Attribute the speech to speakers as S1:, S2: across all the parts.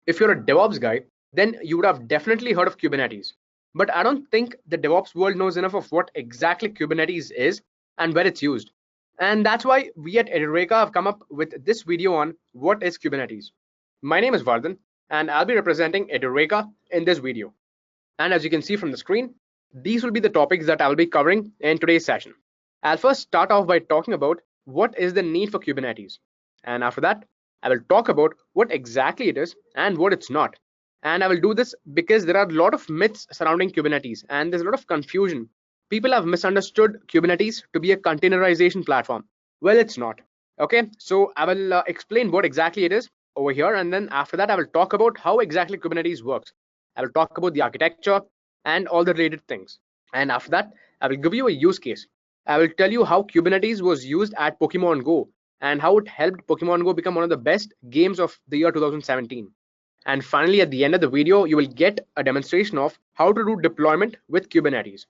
S1: If you're a DevOps guy, then you would have definitely heard of Kubernetes. But I don't think the DevOps world knows enough of what exactly Kubernetes is and where it's used. And that's why we at Edureka have come up with this video on what is Kubernetes. My name is Vardhan, and I'll be representing Edureka in this video. And as you can see from the screen, these will be the topics that I'll be covering in today's session. I'll first start off by talking about what is the need for Kubernetes. And after that, I will talk about what exactly it is and what it's not. And I will do this because there are a lot of myths surrounding Kubernetes and there's a lot of confusion. People have misunderstood Kubernetes to be a containerization platform. Well, it's not. Okay, so I will explain what exactly it is over here, and then after that I will talk about how exactly Kubernetes works. I will talk about the architecture and all the related things. And after that, I will give you a use case. I will tell you how Kubernetes was used at Pokemon Go and how it helped Pokemon Go become one of the best games of the year 2017. And finally, at the end of the video, you will get a demonstration of how to do deployment with Kubernetes.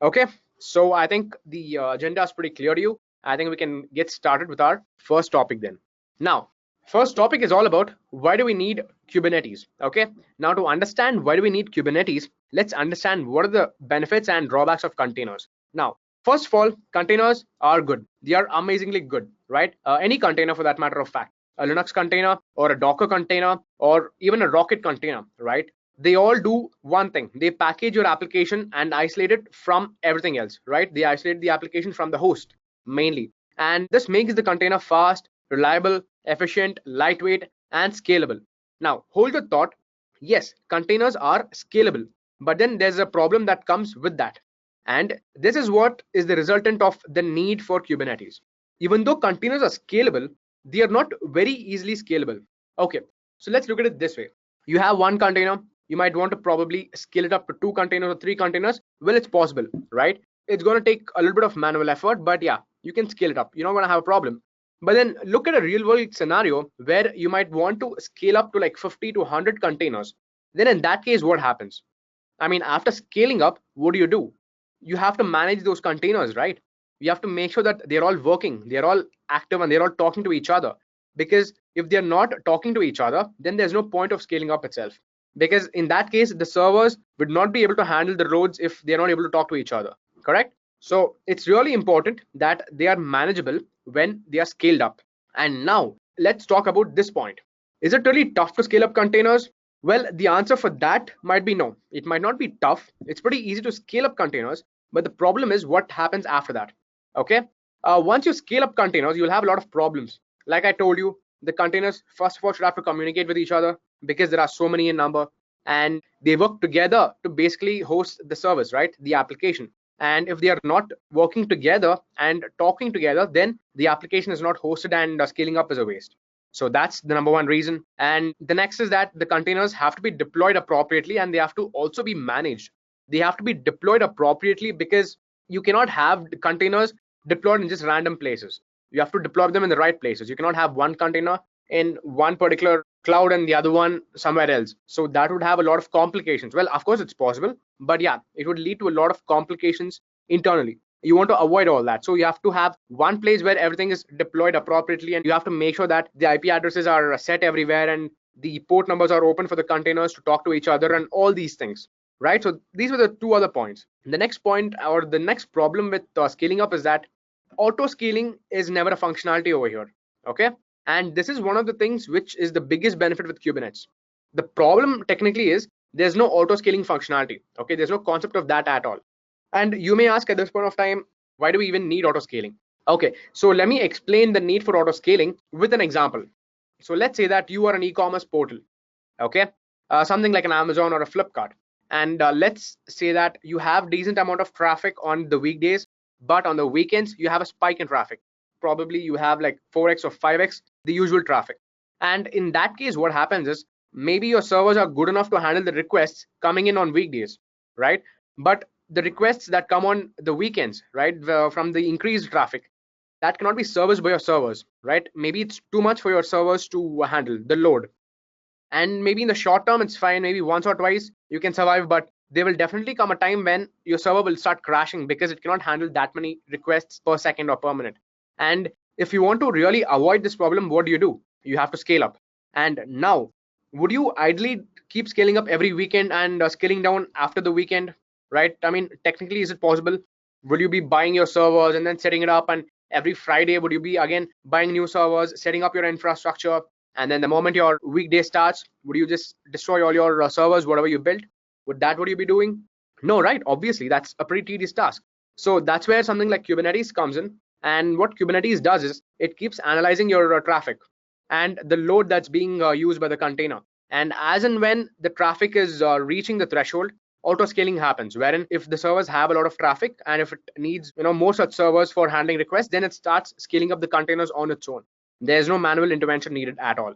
S1: Okay, so I think the agenda is pretty clear to you. I think we can get started with our first topic then. Now, first topic is all about why do we need Kubernetes. Okay, now to understand why do we need Kubernetes, let's understand what are the benefits and drawbacks of containers. Now, first of all, containers are good. They are amazingly good, right? Any container for that matter of fact, a Linux container or a Docker container or even a Rocket container, right? They all do one thing. They package your application and isolate it from everything else, right? They isolate the application from the host mainly. And this makes the container fast, reliable, efficient, lightweight, and scalable. Now, hold the thought. Yes, containers are scalable, but then there's a problem that comes with that. And this is what is the resultant of the need for Kubernetes. Even though containers are scalable, they are not very easily scalable. Okay, so let's look at it this way. You have one container, you might want to probably scale it up to 2 containers or 3 containers. Well, it's possible, right? It's going to take a little bit of manual effort, but yeah, you can scale it up. You're not going to have a problem. But then look at a real world scenario where you might want to scale up to like 50 to 100 containers. Then in that case, what happens? I mean, after scaling up, what do? You have to manage those containers, right? You have to make sure that they're all working, they're all active, and they're all talking to each other. Because if they're not talking to each other, then there's no point of scaling up itself. Because in that case, the servers would not be able to handle the loads if they're not able to talk to each other, correct? So it's really important that they are manageable when they are scaled up. And now let's talk about this point. Is it really tough to scale up containers? Well, the answer for that might be no. It might not be tough. It's pretty easy to scale up containers, but the problem is what happens after that. Okay, once you scale up containers, you'll have a lot of problems. Like I told you, the containers first of all should have to communicate with each other because there are so many in number, and they work together to basically host the service, right? The application. And if they are not working together and talking together, then the application is not hosted and scaling up is a waste. So that's the number one reason. And the next is that the containers have to be deployed appropriately and they have to also be managed. They have to be deployed appropriately because you cannot have the containers deployed in just random places. You have to deploy them in the right places. You cannot have one container in one particular cloud and the other one somewhere else. So that would have a lot of complications. Well, of course it's possible, but yeah, it would lead to a lot of complications internally. You want to avoid all that. So you have to have one place where everything is deployed appropriately, and you have to make sure that the IP addresses are set everywhere and the port numbers are open for the containers to talk to each other and all these things, right? So these were the 2 other points. The next point or the next problem with scaling up is that auto scaling is never a functionality over here. Okay, and this is one of the things which is the biggest benefit with Kubernetes. The problem technically is there's no auto scaling functionality. Okay, there's no concept of that at all. And you may ask at this point of time, why do we even need auto scaling? Okay, so let me explain the need for auto scaling with an example. So let's say that you are an e-commerce portal, okay, something like an Amazon or a Flipkart. And let's say that you have decent amount of traffic on the weekdays, but on the weekends you have a spike in traffic. Probably you have like 4x or 5x the usual traffic. And in that case, what happens is maybe your servers are good enough to handle the requests coming in on weekdays, right? But the requests that come on the weekends, right, from the increased traffic, that cannot be serviced by your servers, right? Maybe it's too much for your servers to handle the load. And maybe in the short term, it's fine. Maybe once or twice you can survive, but there will definitely come a time when your server will start crashing because it cannot handle that many requests per second or per minute. And if you want to really avoid this problem, what do? You have to scale up. And now would you ideally keep scaling up every weekend and scaling down after the weekend, right? I mean, technically, is it possible? Will you be buying your servers and then setting it up, and every Friday would you be again buying new servers, setting up your infrastructure, and then the moment your weekday starts, would you just destroy all your servers, whatever you built? Would that what you be doing? No, right? Obviously, that's a pretty tedious task. So that's where something like Kubernetes comes in. And what Kubernetes does is it keeps analyzing your traffic and the load that's being used by the container. And as and when the traffic is reaching the threshold, auto scaling happens. Wherein if the servers have a lot of traffic and if it needs more such servers for handling requests, then it starts scaling up the containers on its own. There's no manual intervention needed at all.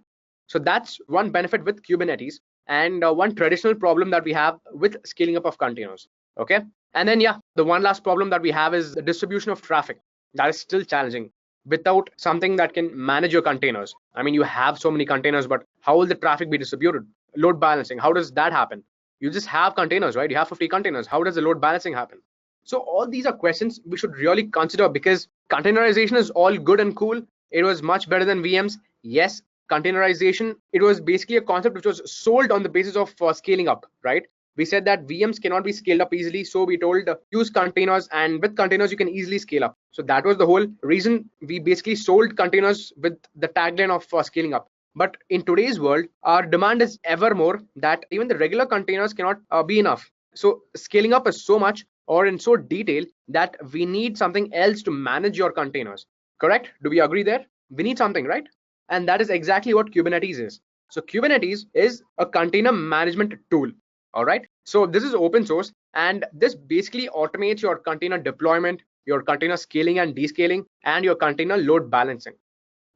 S1: So that's one benefit with Kubernetes, and one traditional problem that we have with scaling up of containers. Okay, and then yeah, the one last problem that we have is the distribution of traffic. That is still challenging without something that can manage your containers. I mean, you have so many containers, but how will the traffic be distributed? Load balancing, how does that happen? You just have containers, right? You have 50 containers. How does the load balancing happen? So all these are questions we should really consider, because containerization is all good and cool. It was much better than VMs. Yes, containerization, it was basically a concept which was sold on the basis of scaling up, right? We said that VMs cannot be scaled up easily, so we told use containers, and with containers you can easily scale up. So that was the whole reason we basically sold containers with the tagline of scaling up. But in today's world, our demand is ever more that even the regular containers cannot be enough. So scaling up is so much or in so detail that we need something else to manage your containers. Correct? Do we agree there? We need something, right? And that is exactly what Kubernetes is. So Kubernetes is a container management tool. All right. So this is open source, and this basically automates your container deployment, your container scaling and descaling, and your container load balancing.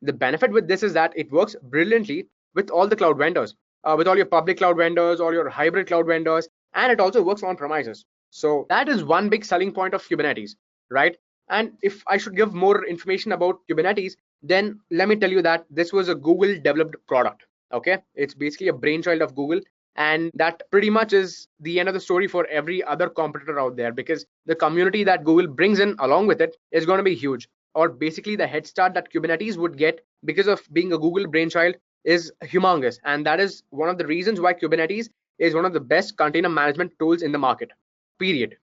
S1: The benefit with this is that it works brilliantly with all the cloud vendors, with all your public cloud vendors, all your hybrid cloud vendors, and it also works on premises. So that is one big selling point of Kubernetes, right? And if I should give more information about Kubernetes, then let me tell you that this was a Google developed product. Okay, it's basically a brainchild of Google, and that pretty much is the end of the story for every other competitor out there, because the community that Google brings in along with it is going to be huge. Or basically the head start that Kubernetes would get because of being a Google brainchild is humongous, and that is one of the reasons why Kubernetes is one of the best container management tools in the market, period.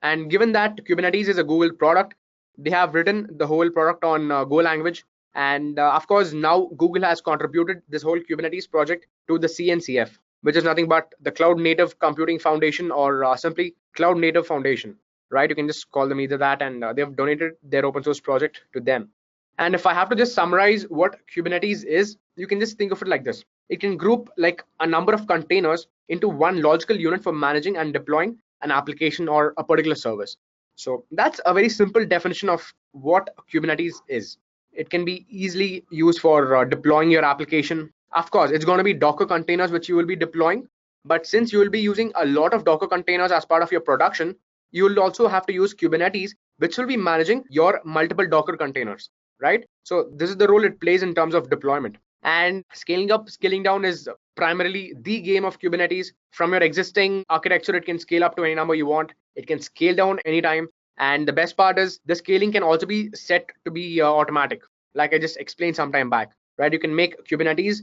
S1: And given that Kubernetes is a Google product, they have written the whole product on Go language, and of course now Google has contributed this whole Kubernetes project to the CNCF, which is nothing but the Cloud Native Computing Foundation, or simply Cloud Native Foundation, right? You can just call them either that, and they've donated their open source project to them. And if I have to just summarize what Kubernetes is, you can just think of it like this. It can group like a number of containers into one logical unit for managing and deploying an application or a particular service. So that's a very simple definition of what Kubernetes is. It can be easily used for deploying your application. Of course, it's going to be Docker containers which you will be deploying, but since you will be using a lot of Docker containers as part of your production, you will also have to use Kubernetes, which will be managing your multiple Docker containers, right? So this is the role it plays in terms of deployment. And scaling up, scaling down is primarily the game of Kubernetes. From your existing architecture, it can scale up to any number you want. It can scale down anytime. And the best part is the scaling can also be set to be automatic, like I just explained some time back, right? You can make Kubernetes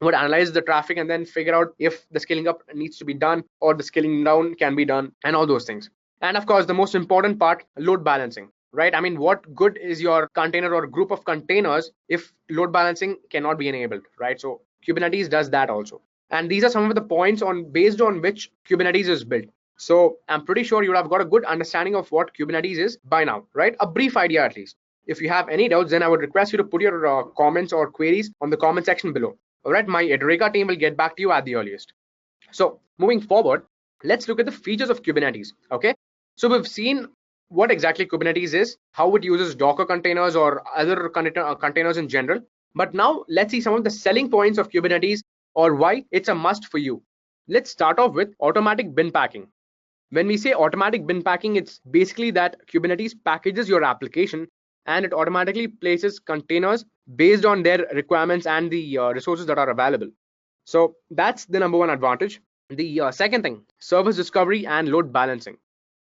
S1: would analyze the traffic and then figure out if the scaling up needs to be done or the scaling down can be done, and all those things. And of course, the most important part, load balancing, right? I mean, what good is your container or group of containers if load balancing cannot be enabled, right? So Kubernetes does that also. And these are some of the points based on which Kubernetes is built. So I'm pretty sure you have got a good understanding of what Kubernetes is by now, right? A brief idea at least. If you have any doubts, then I would request you to put your comments or queries on the comment section below. All right, my Edureka team will get back to you at the earliest. So moving forward, let's look at the features of Kubernetes. Okay, so we've seen what exactly Kubernetes is, how it uses Docker containers or other containers in general. But now let's see some of the selling points of Kubernetes, or why it's a must for you. Let's start off with automatic bin packing. When we say automatic bin packing, it's basically that Kubernetes packages your application and it automatically places containers based on their requirements and the resources that are available. So that's the number one advantage. The second thing, service discovery and load balancing.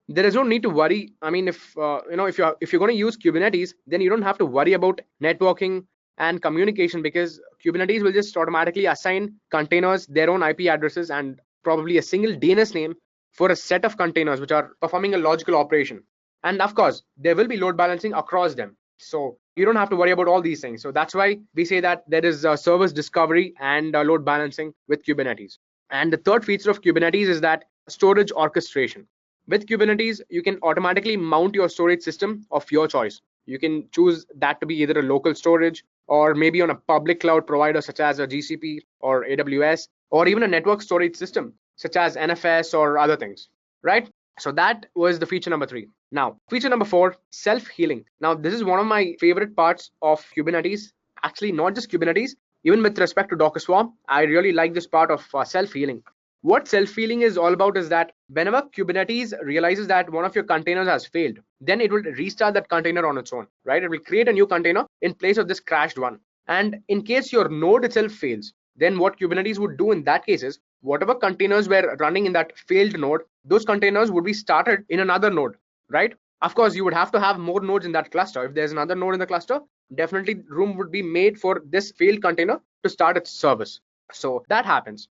S1: There is no need to worry. I mean, if you're going to use Kubernetes, then you don't have to worry about networking, and communication, because Kubernetes will just automatically assign containers their own IP addresses and probably a single DNS name for a set of containers which are performing a logical operation. And of course, there will be load balancing across them. So you don't have to worry about all these things. So that's why we say that there is service discovery and load balancing with Kubernetes. And the third feature of Kubernetes is that storage orchestration. With Kubernetes, you can automatically mount your storage system of your choice. You can choose that to be either a local storage or maybe on a public cloud provider such as a GCP or AWS, or even a network storage system such as NFS or other things, right? So that was the feature number 3. Now, feature number 4, self-healing. Now, this is one of my favorite parts of Kubernetes. Actually, not just Kubernetes, even with respect to Docker Swarm, I really like this part of self-healing. What self-healing is all about is that whenever Kubernetes realizes that one of your containers has failed, then it will restart that container on its own, right? It will create a new container in place of this crashed one. And in case your node itself fails, then what Kubernetes would do in that case is whatever containers were running in that failed node, those containers would be started in another node, right? Of course, you would have to have more nodes in that cluster. If there's another node in the cluster, definitely room would be made for this failed container to start its service. So that happens.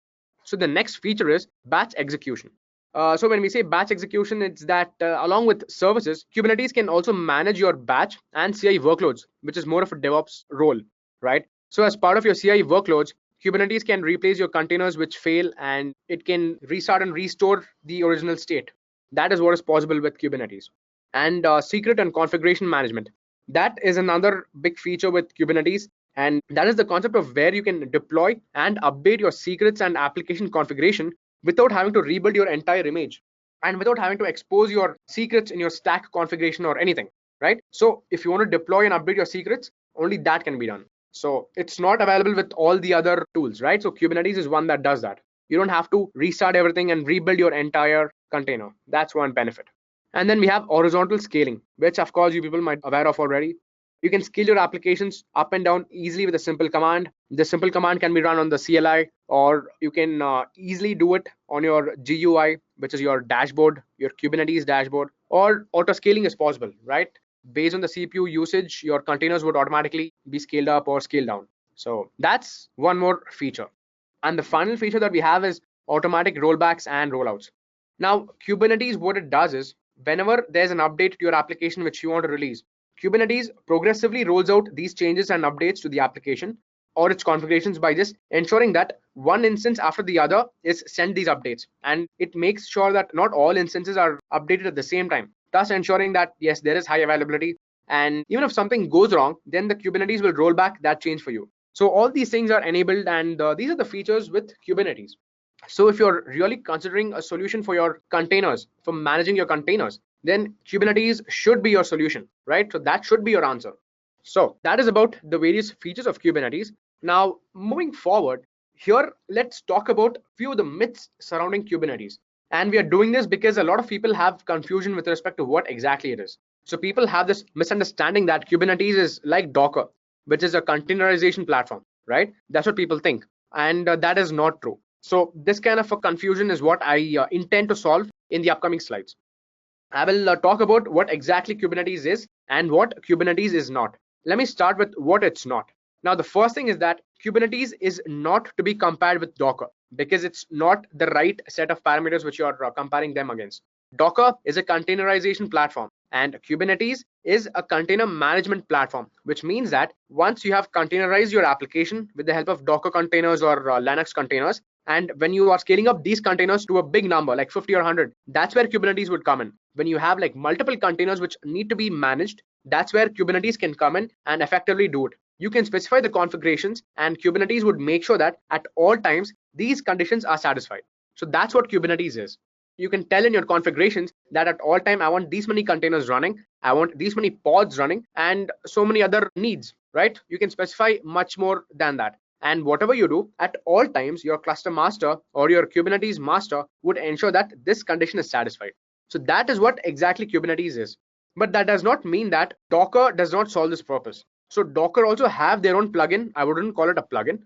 S1: So the next feature is batch execution. So when we say batch execution, it's that along with services, Kubernetes can also manage your batch and CI workloads, which is more of a DevOps role, right? So as part of your CI workloads, Kubernetes can replace your containers which fail, and it can restart and restore the original state. That is what is possible with Kubernetes. And secret and configuration management. That is another big feature with Kubernetes. And that is the concept of where you can deploy and update your secrets and application configuration without having to rebuild your entire image and without having to expose your secrets in your stack configuration or anything, right? So if you want to deploy and update your secrets, only that can be done. So it's not available with all the other tools, right? So Kubernetes is one that does that. You don't have to restart everything and rebuild your entire container. That's one benefit. And then we have horizontal scaling, which of course you people might be aware of already. You can scale your applications up and down easily with a simple command. The simple command can be run on the CLI, or you can easily do it on your GUI, which is your dashboard, your Kubernetes dashboard, or auto scaling is possible, right? Based on the CPU usage, your containers would automatically be scaled up or scaled down. So that's one more feature. And the final feature that we have is automatic rollbacks and rollouts. Now, Kubernetes, what it does is whenever there's an update to your application which you want to release, Kubernetes progressively rolls out these changes and updates to the application or its configurations by just ensuring that one instance after the other is sent these updates. And it makes sure that not all instances are updated at the same time, thus ensuring that, yes, there is high availability. And even if something goes wrong, then the Kubernetes will roll back that change for you. So all these things are enabled, and these are the features with Kubernetes. So if you're really considering a solution for your containers, for managing your containers, then Kubernetes should be your solution, right? So that should be your answer. So that is about the various features of Kubernetes. Now, moving forward, here let's talk about a few of the myths surrounding Kubernetes. And we are doing this because a lot of people have confusion with respect to what exactly it is. So people have this misunderstanding that Kubernetes is like Docker, which is a containerization platform, right? That's what people think. And that is not true. So this kind of a confusion is what I intend to solve in the upcoming slides. I will talk about what exactly Kubernetes is and what Kubernetes is not. Let me start with what it's not. Now, the first thing is that Kubernetes is not to be compared with Docker because it's not the right set of parameters which you are comparing them against. Docker is a containerization platform and Kubernetes is a container management platform, which means that once you have containerized your application with the help of Docker containers or Linux containers, and when you are scaling up these containers to a big number like 50 or 100, that's where Kubernetes would come in. When you have like multiple containers which need to be managed, that's where Kubernetes can come in and effectively do it. You can specify the configurations and Kubernetes would make sure that at all times these conditions are satisfied. So that's what Kubernetes is. You can tell in your configurations that at all time I want these many containers running, I want these many pods running, and so many other needs, right? You can specify much more than that. And whatever you do, at all times, your cluster master or your Kubernetes master would ensure that this condition is satisfied. So that is what exactly Kubernetes is. But that does not mean that Docker does not solve this purpose. So Docker also have their own plugin. I wouldn't call it a plugin.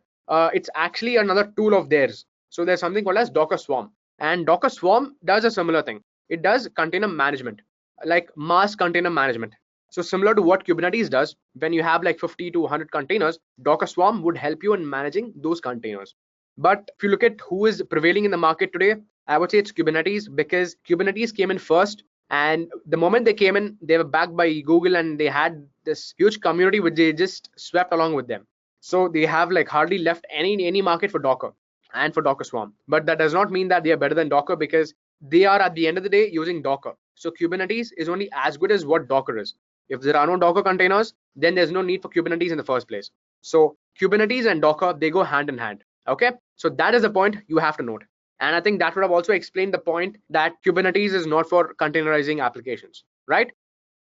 S1: It's actually another tool of theirs. So there's something called as Docker Swarm. And Docker Swarm does a similar thing. It does container management, like mass container management. So similar to what Kubernetes does, when you have like 50 to 100 containers, Docker Swarm would help you in managing those containers. But if you look at who is prevailing in the market today, I would say it's Kubernetes, because Kubernetes came in first. And the moment they came in, they were backed by Google, and they had this huge community which they just swept along with them. So they have like hardly left any market for Docker and for Docker Swarm. But that does not mean that they are better than Docker, because they are at the end of the day using Docker. So Kubernetes is only as good as what Docker is. If there are no Docker containers, then there's no need for Kubernetes in the first place. So Kubernetes and Docker, they go hand in hand. Okay, so that is the point you have to note. And I think that would have also explained the point that Kubernetes is not for containerizing applications, right?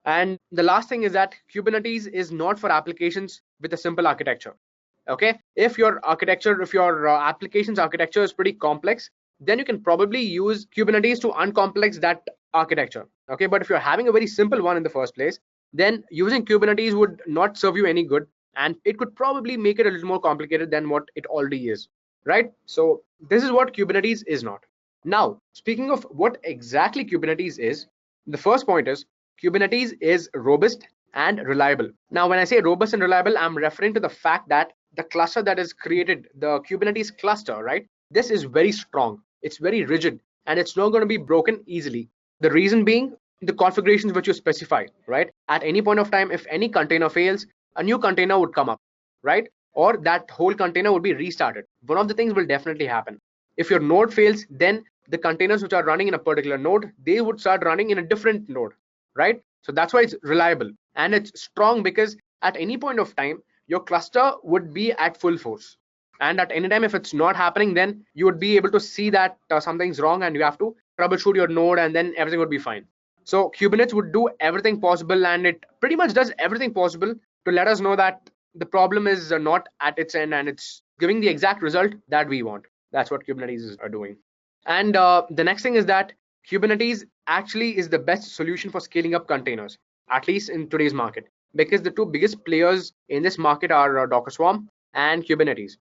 S1: And the last thing is that Kubernetes is not for applications with a simple architecture. Okay, if your architecture, if your applications architecture is pretty complex, then you can probably use Kubernetes to uncomplex that architecture. Okay, but if you're having a very simple one in the first place, then using Kubernetes would not serve you any good, and it could probably make it a little more complicated than what it already is, right? So this is what Kubernetes is not. Now, speaking of what exactly Kubernetes is, the first point is Kubernetes is robust and reliable. Now, when I say robust and reliable, I'm referring to the fact that the cluster that is created, the Kubernetes cluster, right? This is very strong, it's very rigid, and it's not going to be broken easily. The reason being the configurations which you specify, right? At any point of time, if any container fails, a new container would come up, right? Or that whole container would be restarted. One of the things will definitely happen. If your node fails, then the containers which are running in a particular node, they would start running in a different node, right? So that's why it's reliable and it's strong, because at any point of time, your cluster would be at full force. And at any time, if it's not happening, then you would be able to see that something's wrong, and you have to troubleshoot your node, and then everything would be fine. So Kubernetes would do everything possible, and it pretty much does everything possible to let us know that the problem is not at its end, and it's giving the exact result that we want. That's what Kubernetes are doing. And the next thing is that Kubernetes actually is the best solution for scaling up containers, at least in today's market, because the two biggest players in this market are Docker Swarm and Kubernetes.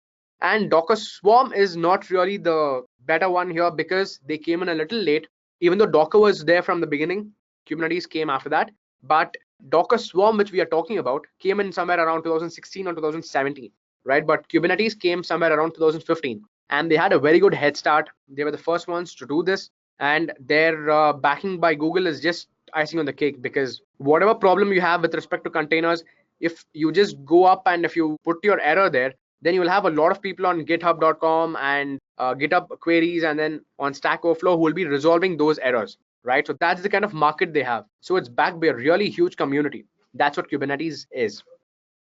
S1: And Docker Swarm is not really the better one here, because they came in a little late. Even though Docker was there from the beginning, Kubernetes came after that. But Docker Swarm, which we are talking about, came in somewhere around 2016 or 2017, right? But Kubernetes came somewhere around 2015, and they had a very good head start. They were the first ones to do this, and their backing by Google is just icing on the cake, because whatever problem you have with respect to containers, if you just go up and if you put your error there, then you will have a lot of people on github.com and GitHub queries, and then on Stack Overflow, who will be resolving those errors, right? So that's the kind of market they have. So it's backed by a really huge community. That's what Kubernetes is.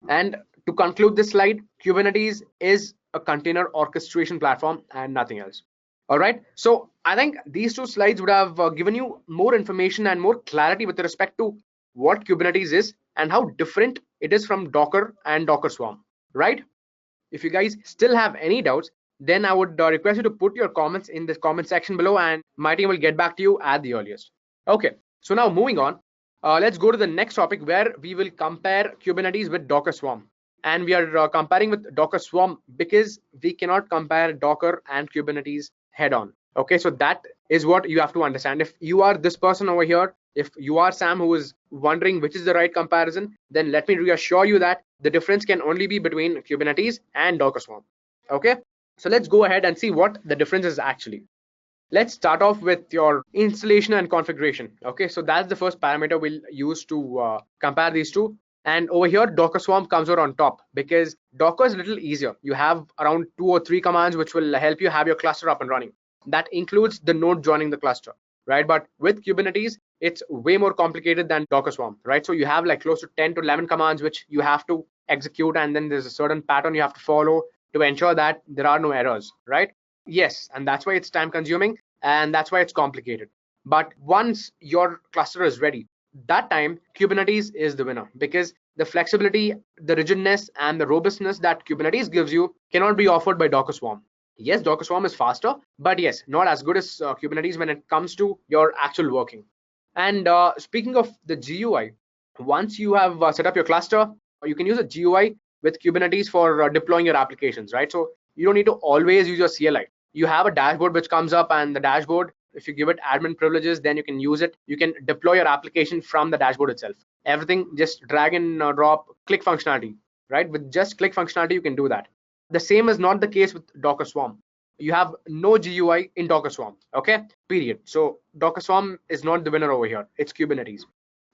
S1: And to conclude this slide, Kubernetes is a container orchestration platform and nothing else. All right, so I think these two slides would have given you more information and more clarity with respect to what Kubernetes is and how different it is from Docker and Docker Swarm, right? If you guys still have any doubts, then I would request you to put your comments in the comment section below, and my team will get back to you at the earliest. Okay, so now moving on, let's go to the next topic, where we will compare Kubernetes with Docker Swarm. And we are comparing with Docker Swarm because we cannot compare Docker and Kubernetes head on. Okay, so that is what you have to understand. If you are this person over here, if you are Sam who is wondering which is the right comparison, then let me reassure you that the difference can only be between Kubernetes and Docker Swarm. Okay, so let's go ahead and see what the difference is actually. Let's start off with your installation and configuration. Okay, so that's the first parameter we'll use to compare these two. And over here, Docker Swarm comes out on top, because Docker is a little easier. You have around 2 or 3 commands which will help you have your cluster up and running. That includes the node joining the cluster, right? But with Kubernetes, it's way more complicated than Docker Swarm, right? So you have like close to 10 to 11 commands which you have to execute, and then there's a certain pattern you have to follow to ensure that there are no errors, right? Yes, and that's why it's time consuming, and that's why it's complicated. But once your cluster is ready, that time Kubernetes is the winner, because the flexibility, the rigidness, and the robustness that Kubernetes gives you cannot be offered by Docker Swarm. Yes, Docker Swarm is faster, but yes, not as good as Kubernetes when it comes to your actual working. And speaking of the GUI, once you have set up your cluster, you can use a GUI with Kubernetes for deploying your applications, right? So you don't need to always use your CLI. You have a dashboard which comes up, and the dashboard If you give it admin privileges, then you can use it. You can deploy your application from the dashboard itself. Everything just drag and drop, click functionality, right? With just click functionality, you can do that. The same is not the case with Docker Swarm. You have no GUI in Docker Swarm, okay? Period. So Docker Swarm is not the winner over here. It's Kubernetes.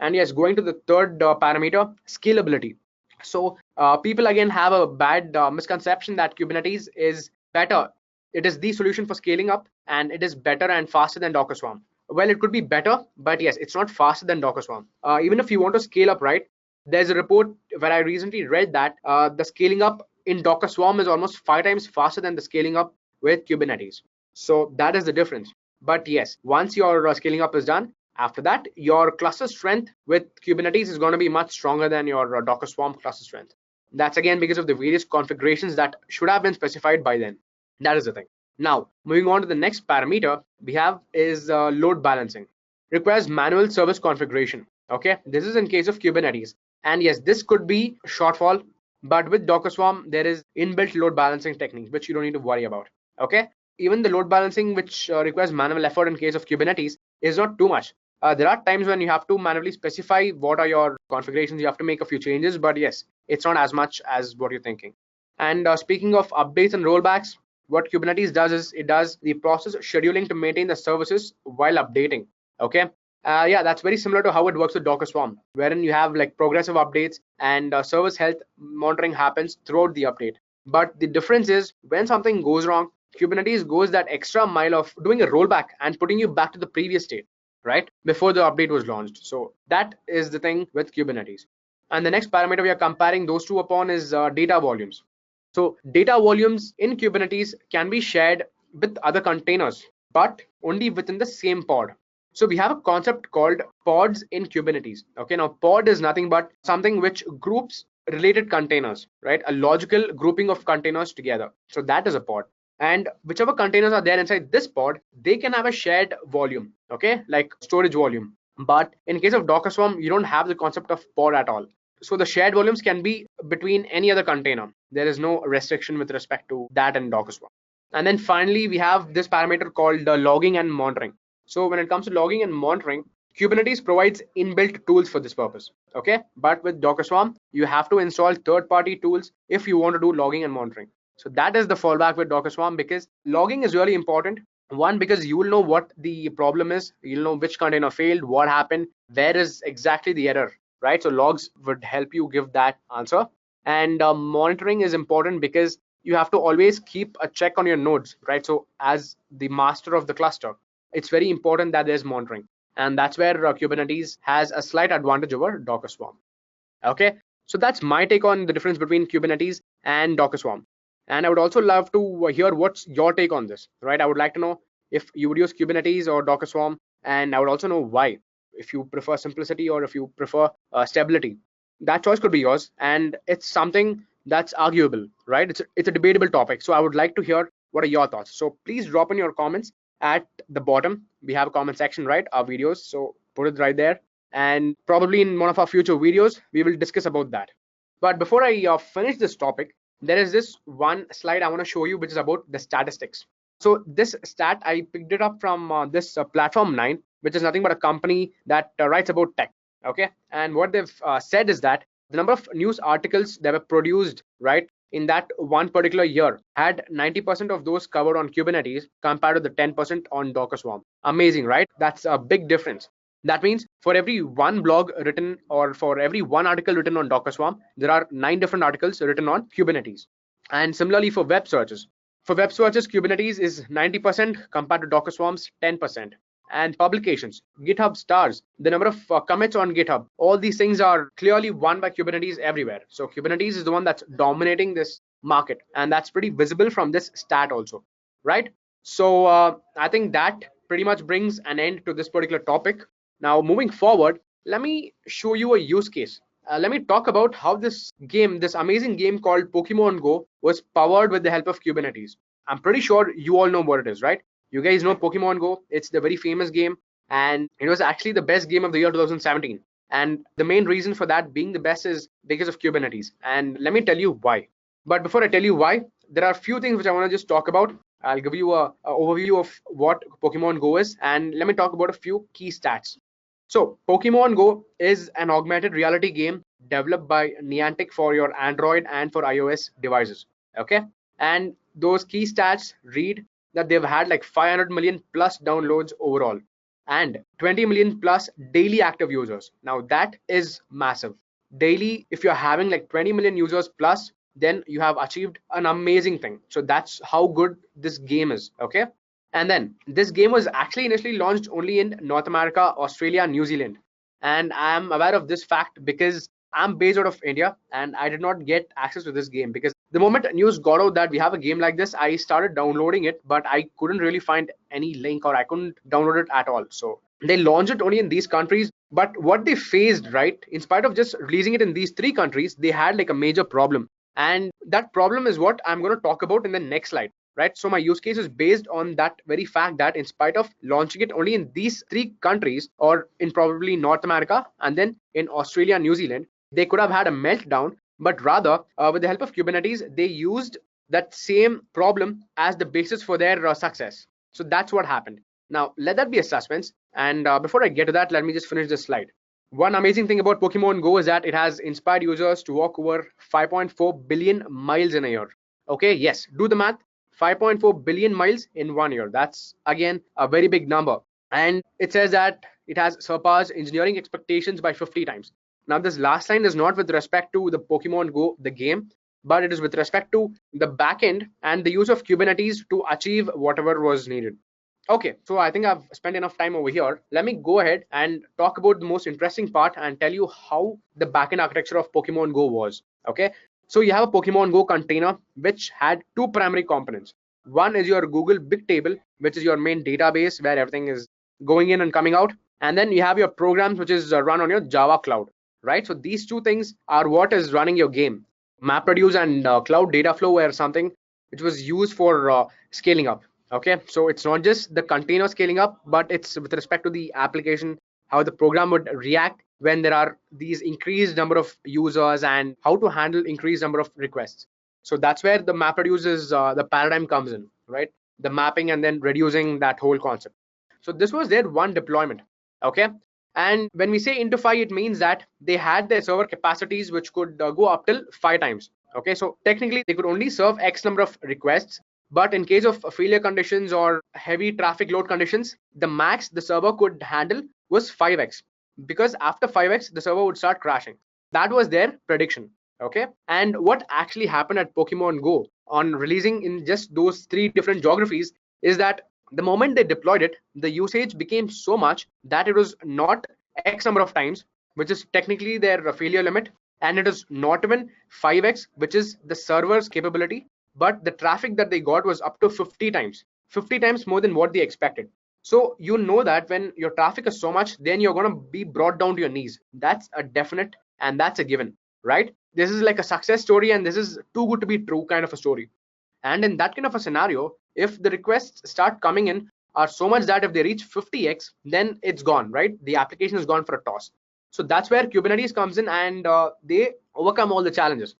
S1: And yes, going to the third parameter, scalability. So people again have a bad misconception that Kubernetes is better. It is the solution for scaling up, and it is better and faster than Docker Swarm. Well, it could be better, but yes, it's not faster than Docker Swarm. Even if you want to scale up, right? There's a report where I recently read that the scaling up in Docker Swarm is almost 5 times faster than the scaling up with Kubernetes. So that is the difference. But yes, once your scaling up is done, after that, your cluster strength with Kubernetes is going to be much stronger than your Docker Swarm cluster strength. That's again because of the various configurations that should have been specified by then. That is the thing. Now, moving on to the next parameter we have is load balancing. Requires manual service configuration. Okay, this is in case of Kubernetes. And yes, this could be a shortfall, but with Docker Swarm, there is inbuilt load balancing techniques, which you don't need to worry about. Okay, even the load balancing, which requires manual effort in case of Kubernetes, is not too much. There are times when you have to manually specify what are your configurations. You have to make a few changes, but yes, it's not as much as what you're thinking. And speaking of updates and rollbacks, what Kubernetes does is it does the process scheduling to maintain the services while updating. Okay, yeah, that's very similar to how it works with Docker Swarm, wherein you have like progressive updates and service health monitoring happens throughout the update. But the difference is when something goes wrong, Kubernetes goes that extra mile of doing a rollback and putting you back to the previous state, right, before the update was launched. So that is the thing with Kubernetes. And the next parameter we are comparing those two upon is data volumes. So data volumes in Kubernetes can be shared with other containers, but only within the same pod. So we have a concept called pods in Kubernetes. Okay, now pod is nothing but something which groups related containers, right? A logical grouping of containers together. So that is a pod. And whichever containers are there inside this pod, they can have a shared volume, okay, like storage volume. But in case of Docker Swarm, you don't have the concept of pod at all. So the shared volumes can be between any other container. There is no restriction with respect to that in Docker Swarm. And then finally, we have this parameter called logging and monitoring. So when it comes to logging and monitoring, Kubernetes provides inbuilt tools for this purpose. Okay, but with Docker Swarm, you have to install third-party tools if you want to do logging and monitoring. So that is the fallback with Docker Swarm, because logging is really important. One, because you will know what the problem is, you'll know which container failed, what happened, where is exactly the error, right? So logs would help you give that answer. And monitoring is important because you have to always keep a check on your nodes, right? So as the master of the cluster, it's very important that there's monitoring. And that's where Kubernetes has a slight advantage over Docker Swarm. Okay, so that's my take on the difference between Kubernetes and Docker Swarm. And I would also love to hear what's your take on this, right? I would like to know if you would use Kubernetes or Docker Swarm, and I would also know why, if you prefer simplicity or if you prefer stability. That choice could be yours, and it's something that's arguable, right? It's a debatable topic. So I would like to hear what are your thoughts. So please drop in your comments at the bottom. We have a comment section, right? Our videos. So put it right there. And probably in one of our future videos, we will discuss about that. But before I finish this topic, there is this one slide I want to show you, which is about the statistics. So this stat, I picked it up from this Platform 9, which is nothing but a company that writes about tech. Okay, and what they've said is that the number of news articles that were produced, right, in that one particular year had 90% of those covered on Kubernetes compared to the 10% on Docker Swarm. Amazing, right? That's a big difference. That means for every one blog written or for every one article written on Docker Swarm, there are 9 different articles written on Kubernetes. And similarly for web searches. For web searches, Kubernetes is 90% compared to Docker Swarm's 10%. And publications, GitHub stars, the number of commits on GitHub, all these things are clearly won by Kubernetes everywhere. So Kubernetes is the one that's dominating this market, and that's pretty visible from this stat also, right? So I think that pretty much brings an end to this particular topic. Now moving forward, let me show you a use case. Let me talk about how this game, this amazing game called Pokemon Go, was powered with the help of Kubernetes. I'm pretty sure you all know what it is, right? You guys know Pokemon Go. It's the very famous game, and it was actually the best game of the year 2017. And the main reason for that being the best is because of Kubernetes. And let me tell you why. But before I tell you why, there are a few things which I want to just talk about. I'll give you a overview of what Pokemon Go is, and let me talk about a few key stats. So Pokemon Go is an augmented reality game developed by Niantic for your Android and for iOS devices. Okay, and those key stats read that they've had like 500 million plus downloads overall and 20 million plus daily active users. Now that is massive. Daily, if you're having like 20 million users plus, then you have achieved an amazing thing. So that's how good this game is. Okay, and then this game was actually initially launched only in North America, Australia, New Zealand. And I'm aware of this fact because I'm based out of India and I did not get access to this game because the moment news got out that we have a game like this, I started downloading it, but I couldn't really find any link or I couldn't download it at all. So they launched it only in these countries. But what they faced, right, in spite of just releasing it in these three countries, they had like a major problem. And that problem is what I'm going to talk about in the next slide. Right, so my use case is based on that very fact that in spite of launching it only in these three countries or in probably North America and then in Australia, New Zealand, they could have had a meltdown, but rather with the help of Kubernetes, they used that same problem as the basis for their success. So that's what happened. Now let that be a suspense, and before I get to that, let me just finish this slide. One amazing thing about Pokemon Go is that it has inspired users to walk over 5.4 billion miles in a year. Okay, yes, do the math. 5.4 billion miles in 1 year. That's again a very big number. And it says that it has surpassed engineering expectations by 50 times. Now, this last line is not with respect to the Pokemon Go, the game, but it is with respect to the backend and the use of Kubernetes to achieve whatever was needed. Okay, so I think I've spent enough time over here. Let me go ahead and talk about the most interesting part and tell you how the backend architecture of Pokemon Go was. Okay, so you have a Pokemon Go container which had two primary components. One is your Google Bigtable, which is your main database where everything is going in and coming out. And then you have your programs, which is run on your Java cloud, right? So these two things are what is running your game. MapReduce and Cloud Dataflow were something which was used for scaling up. Okay, so it's not just the container scaling up, but it's with respect to the application, how the program would react when there are these increased number of users and how to handle increased number of requests. So that's where the MapReduce is the paradigm comes in, right? The mapping and then reducing that whole concept. So this was their one deployment. Okay, and when we say into 5, it means that they had their server capacities which could go up till 5 times. Okay, so technically they could only serve X number of requests, but in case of failure conditions or heavy traffic load conditions, the max the server could handle was 5x, because after 5x the server would start crashing. That was their prediction. Okay, and what actually happened at Pokemon Go on releasing in just those 3 different geographies is that the moment they deployed it, the usage became so much that it was not X number of times, which is technically their failure limit, and it is not even 5x, which is the server's capability, but the traffic that they got was up to 50 times more than what they expected. So you know that when your traffic is so much, then you're going to be brought down to your knees. That's a definite and that's a given, right? This is like a success story and this is too good to be true kind of a story. And in that kind of a scenario, if the requests start coming in are so much that if they reach 50x, then it's gone, right? The application is gone for a toss. So that's where Kubernetes comes in and they overcome all the challenges.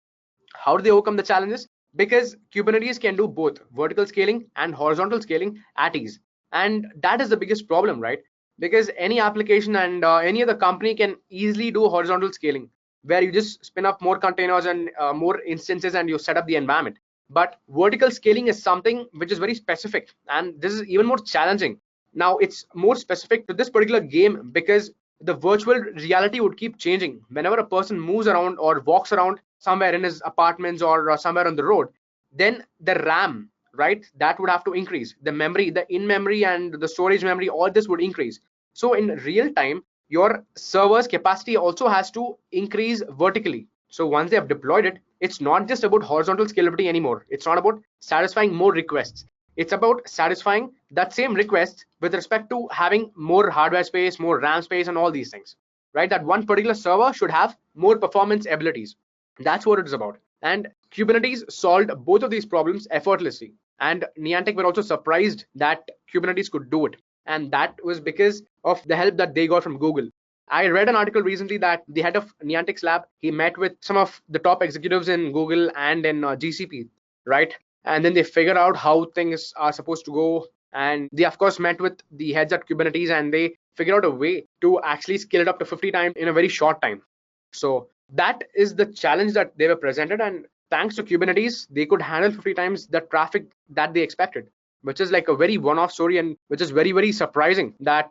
S1: How do they overcome the challenges? Because Kubernetes can do both vertical scaling and horizontal scaling at ease. And that is the biggest problem, right? Because any application and any other company can easily do horizontal scaling, where you just spin up more containers and more instances and you set up the environment. But vertical scaling is something which is very specific, and this is even more challenging. Now it's more specific to this particular game because the virtual reality would keep changing. Whenever a person moves around or walks around somewhere in his apartments or somewhere on the road, then the RAM, right, that would have to increase. The memory, the in-memory and the storage memory, all this would increase. So in real time, your server's capacity also has to increase vertically. So once they have deployed it, it's not just about horizontal scalability anymore. It's not about satisfying more requests. It's about satisfying that same request with respect to having more hardware space, more RAM space, and all these things, right? That one particular server should have more performance abilities. That's what it is about. And Kubernetes solved both of these problems effortlessly. And Niantic were also surprised that Kubernetes could do it. And that was because of the help that they got from Google. I read an article recently that the head of Niantic's lab, he met with some of the top executives in Google and in GCP, right? and then they figure out how things are supposed to go. And they of course met with the heads at Kubernetes, and they figured out a way to actually scale it up to 50 times in a very short time. So that is the challenge that they were presented, and thanks to Kubernetes, they could handle 50 times the traffic that they expected, which is like a very one-off story, and which is very, very surprising that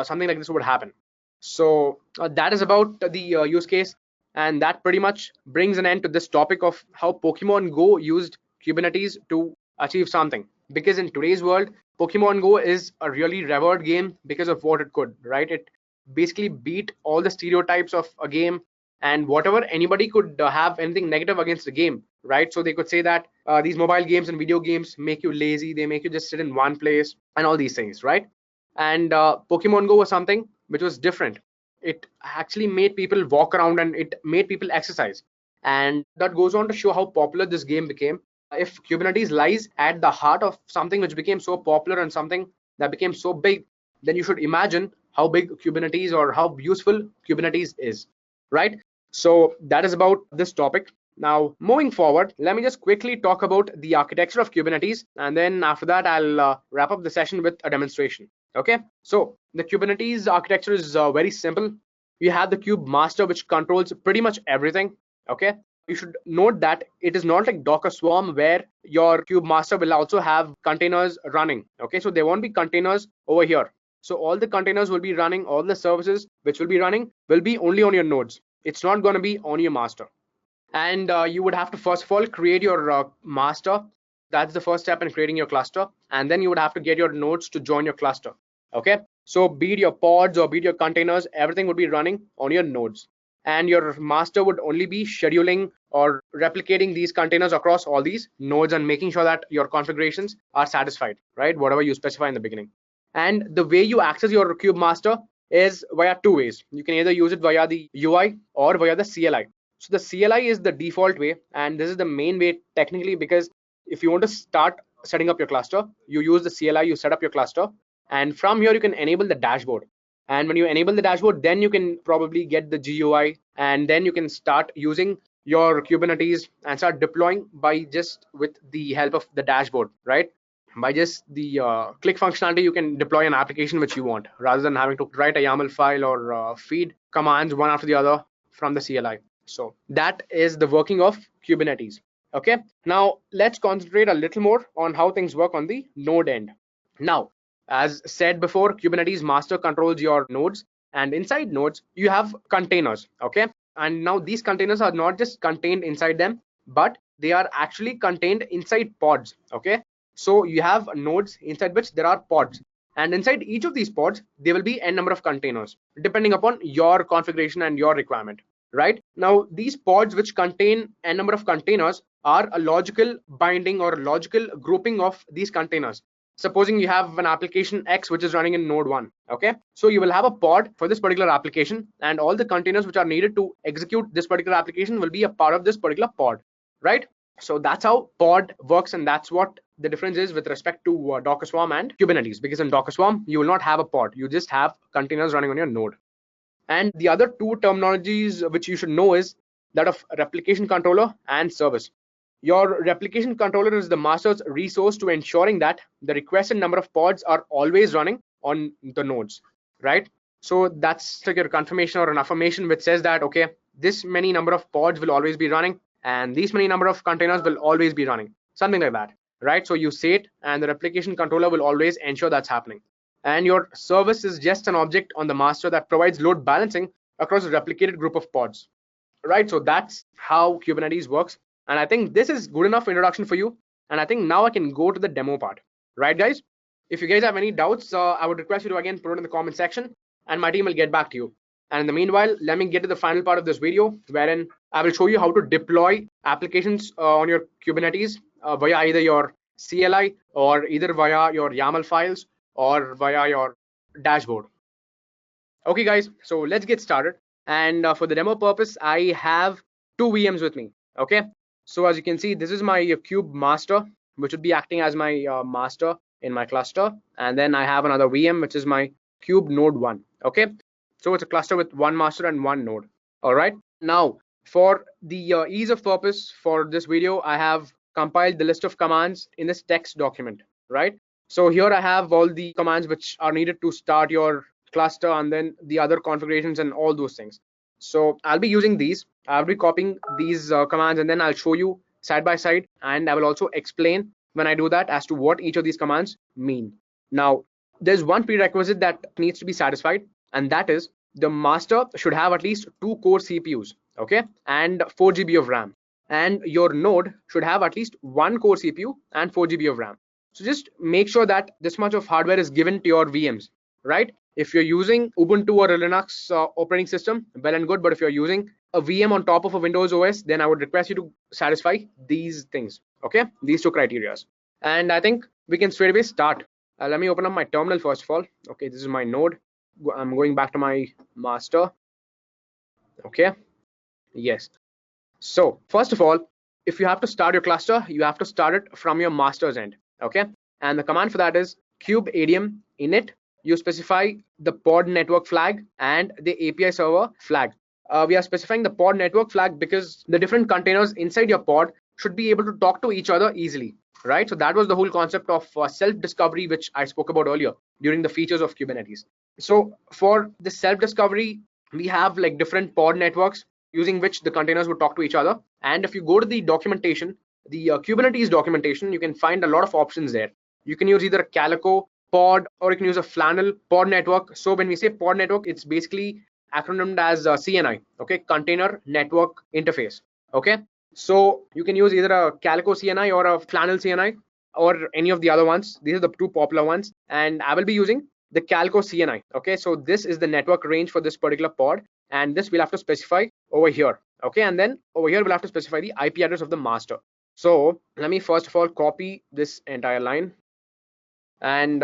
S1: something like this would happen. So that is about the use case, and that pretty much brings an end to this topic of how Pokemon Go used Kubernetes to achieve something. Because in today's world, Pokemon Go is a really revered game because of what it could, right? It basically beat all the stereotypes of a game, and whatever anybody could have anything negative against the game, right? So they could say that these mobile games and video games make you lazy, they make you just sit in one place, and all these things, right? And Pokemon Go was something which was different. It actually made people walk around, and it made people exercise, and that goes on to show how popular this game became. If Kubernetes lies at the heart of something which became so popular and something that became so big, then you should imagine how big Kubernetes or how useful Kubernetes is, right? So that is about this topic. Now, moving forward, let me just quickly talk about the architecture of Kubernetes, and then after that, I'll wrap up the session with a demonstration. Okay, so the Kubernetes architecture is very simple. You have the kube master, which controls pretty much everything. Okay, you should note that it is not like Docker Swarm where your kube master will also have containers running. Okay, so there won't be containers over here. So all the containers will be running, all the services which will be running will be only on your nodes. It's not going to be on your master. And you would have to first of all create your master. That's the first step in creating your cluster. And then you would have to get your nodes to join your cluster. Okay, so be it your pods or be it your containers, everything would be running on your nodes, and your master would only be scheduling or replicating these containers across all these nodes and making sure that your configurations are satisfied, right? Whatever you specify in the beginning. And the way you access your kube master is via two ways. You can either use it via the UI or via the CLI. So the CLI is the default way, and this is the main way technically, because if you want to start setting up your cluster, you use the CLI, you set up your cluster, and from here you can enable the dashboard. And when you enable the dashboard, then you can probably get the GUI, and then you can start using your Kubernetes and start deploying by just with the help of the dashboard, right? By just the click functionality, you can deploy an application which you want, rather than having to write a YAML file or feed commands one after the other from the CLI. So that is the working of Kubernetes. Okay, now let's concentrate a little more on how things work on the node end. Now, as said before, Kubernetes master controls your nodes, and inside nodes you have containers. Okay, and now these containers are not just contained inside them, but they are actually contained inside pods. Okay, so you have nodes inside which there are pods, and inside each of these pods there will be n number of containers depending upon your configuration and your requirement. Right now, these pods which contain n number of containers are a logical binding or a logical grouping of these containers. Supposing you have an application X which is running in node 1. Okay, so you will have a pod for this particular application, and all the containers which are needed to execute this particular application will be a part of this particular pod, right? So that's how pod works, and that's what the difference is with respect to Docker Swarm and Kubernetes. Because in Docker Swarm you will not have a pod, you just have containers running on your node. And the other two terminologies which you should know is that of replication controller and service. Your replication controller is the master's resource to ensuring that the requested number of pods are always running on the nodes, right? So that's like your confirmation or an affirmation which says that, okay, this many number of pods will always be running, and these many number of containers will always be running, something like that, right? So you say it, and the replication controller will always ensure that's happening. And your service is just an object on the master that provides load balancing across a replicated group of pods, right? So that's how Kubernetes works. And I think this is good enough introduction for you. And I think now I can go to the demo part, right, guys? If you guys have any doubts, I would request you to again put it in the comment section, and my team will get back to you. And in the meanwhile, let me get to the final part of this video, wherein I will show you how to deploy applications on your Kubernetes via either your CLI or either via your YAML files or via your dashboard. Okay, guys, so let's get started. And for the demo purpose, I have two VMs with me. Okay, so as you can see, this is my kube master, which would be acting as my master in my cluster. And then I have another VM, which is my kube node 1. Okay, so it's a cluster with one master and one node. All right, now for the ease of purpose for this video, I have compiled the list of commands in this text document, right? So here I have all the commands which are needed to start your cluster, and then the other configurations and all those things. So I'll be using these. I'll be copying these commands, and then I'll show you side by side, and I will also explain when I do that as to what each of these commands mean. Now, there's one prerequisite that needs to be satisfied, and that is the master should have at least 2 core CPUs, okay, and 4 GB of RAM, and your node should have at least 1 core CPU and 4 GB of RAM. So just make sure that this much of hardware is given to your VMs, right? If you're using Ubuntu or a Linux operating system, well and good, but if you're using a VM on top of a Windows OS, then I would request you to satisfy these things, okay, these 2 criteria. And I think we can straight away start. Let me open up my terminal first of all. Okay, this is my node. I'm going back to my master. Okay, yes. So first of all, if you have to start your cluster, you have to start it from your master's end, okay? And the command for that is kubeadm init. You specify the pod network flag and the API server flag. We are specifying the pod network flag because the different containers inside your pod should be able to talk to each other easily, right? So that was the whole concept of self-discovery, which I spoke about earlier during the features of Kubernetes. So for the self-discovery, we have like different pod networks using which the containers would talk to each other. And if you go to the documentation, the Kubernetes documentation, you can find a lot of options there. You can use either a Calico pod, or you can use a Flannel pod network. So when we say pod network, it's basically acronymed as CNI, okay, Container Network Interface, okay? So you can use either a Calico CNI or a Flannel CNI or any of the other ones. These are the 2 popular ones, and I will be using the Calico CNI, okay? So this is the network range for this particular pod, and this we'll have to specify over here, okay? And then over here we'll have to specify the IP address of the master. So let me first of all copy this entire line, and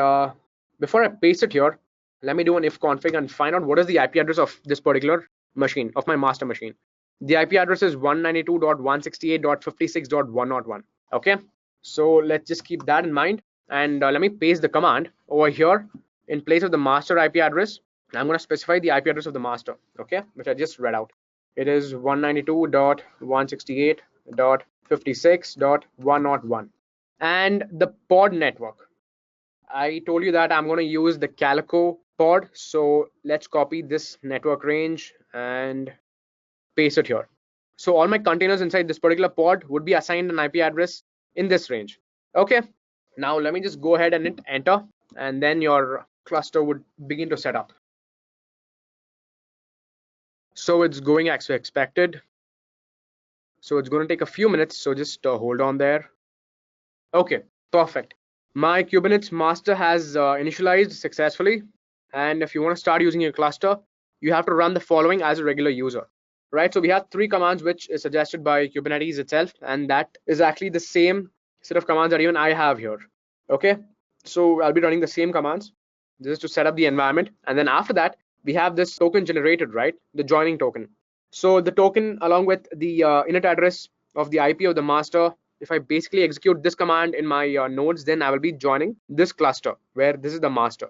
S1: before I paste it here, let me do an if config and find out what is the IP address of this particular machine, of my master machine. The IP address is 192.168.56.101, okay? So let's just keep that in mind, and let me paste the command over here in place of the master IP address. I'm going to specify the IP address of the master, okay, which I just read out. It is 192.168.56.101. And the pod network, I told you that I'm going to use the Calico pod, so let's copy this network range and paste it here. So all my containers inside this particular pod would be assigned an IP address in this range, okay? Now let me just go ahead and hit enter, and then your cluster would begin to set up. So it's going as expected. So it's going to take a few minutes, so just hold on there. Okay, perfect. My Kubernetes master has initialized successfully, and if you want to start using your cluster, you have to run the following as a regular user, right? So we have 3 commands which is suggested by Kubernetes itself, and that is actually the same set of commands that even I have here, okay? So I'll be running the same commands. This is to set up the environment, and then after that we have this token generated, right? The joining token. So the token along with the init address of the IP of the master, if I basically execute this command in my nodes, then I will be joining this cluster where this is the master,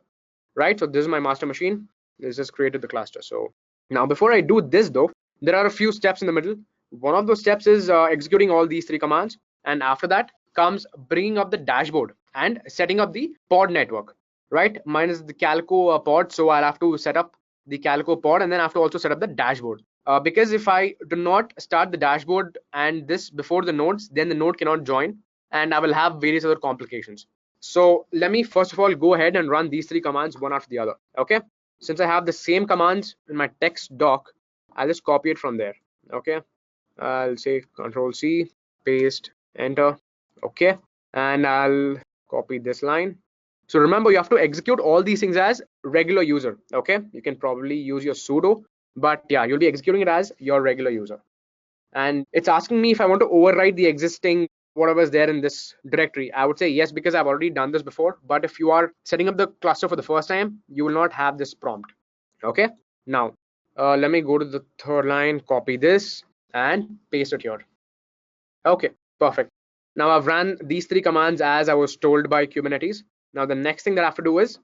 S1: right? So this is my master machine. This just created the cluster. So now before I do this though, there are a few steps in the middle. One of those steps is executing all these 3 commands, and after that comes bringing up the dashboard and setting up the pod network, right? Mine is the Calico pod, so I'll have to set up the Calico pod, and then I have to also set up the dashboard. Because if I do not start the dashboard and this before the nodes, then the node cannot join, and I will have various other complications. So let me first of all go ahead and run these 3 commands one after the other, okay? Since I have the same commands in my text doc, I'll just copy it from there, okay? I'll say Control C, paste, enter, okay? And I'll copy this line. So remember, you have to execute all these things as regular user, okay? You can probably use your sudo, but yeah, you'll be executing it as your regular user. And it's asking me if I want to override the existing whatever is there in this directory. I would say yes, because I've already done this before. But if you are setting up the cluster for the first time, you will not have this prompt, okay? Now, let me go to the 3rd line, copy this and paste it here. Okay, perfect. Now I've ran these 3 commands as I was told by Kubernetes. Now the next thing that I have to do is,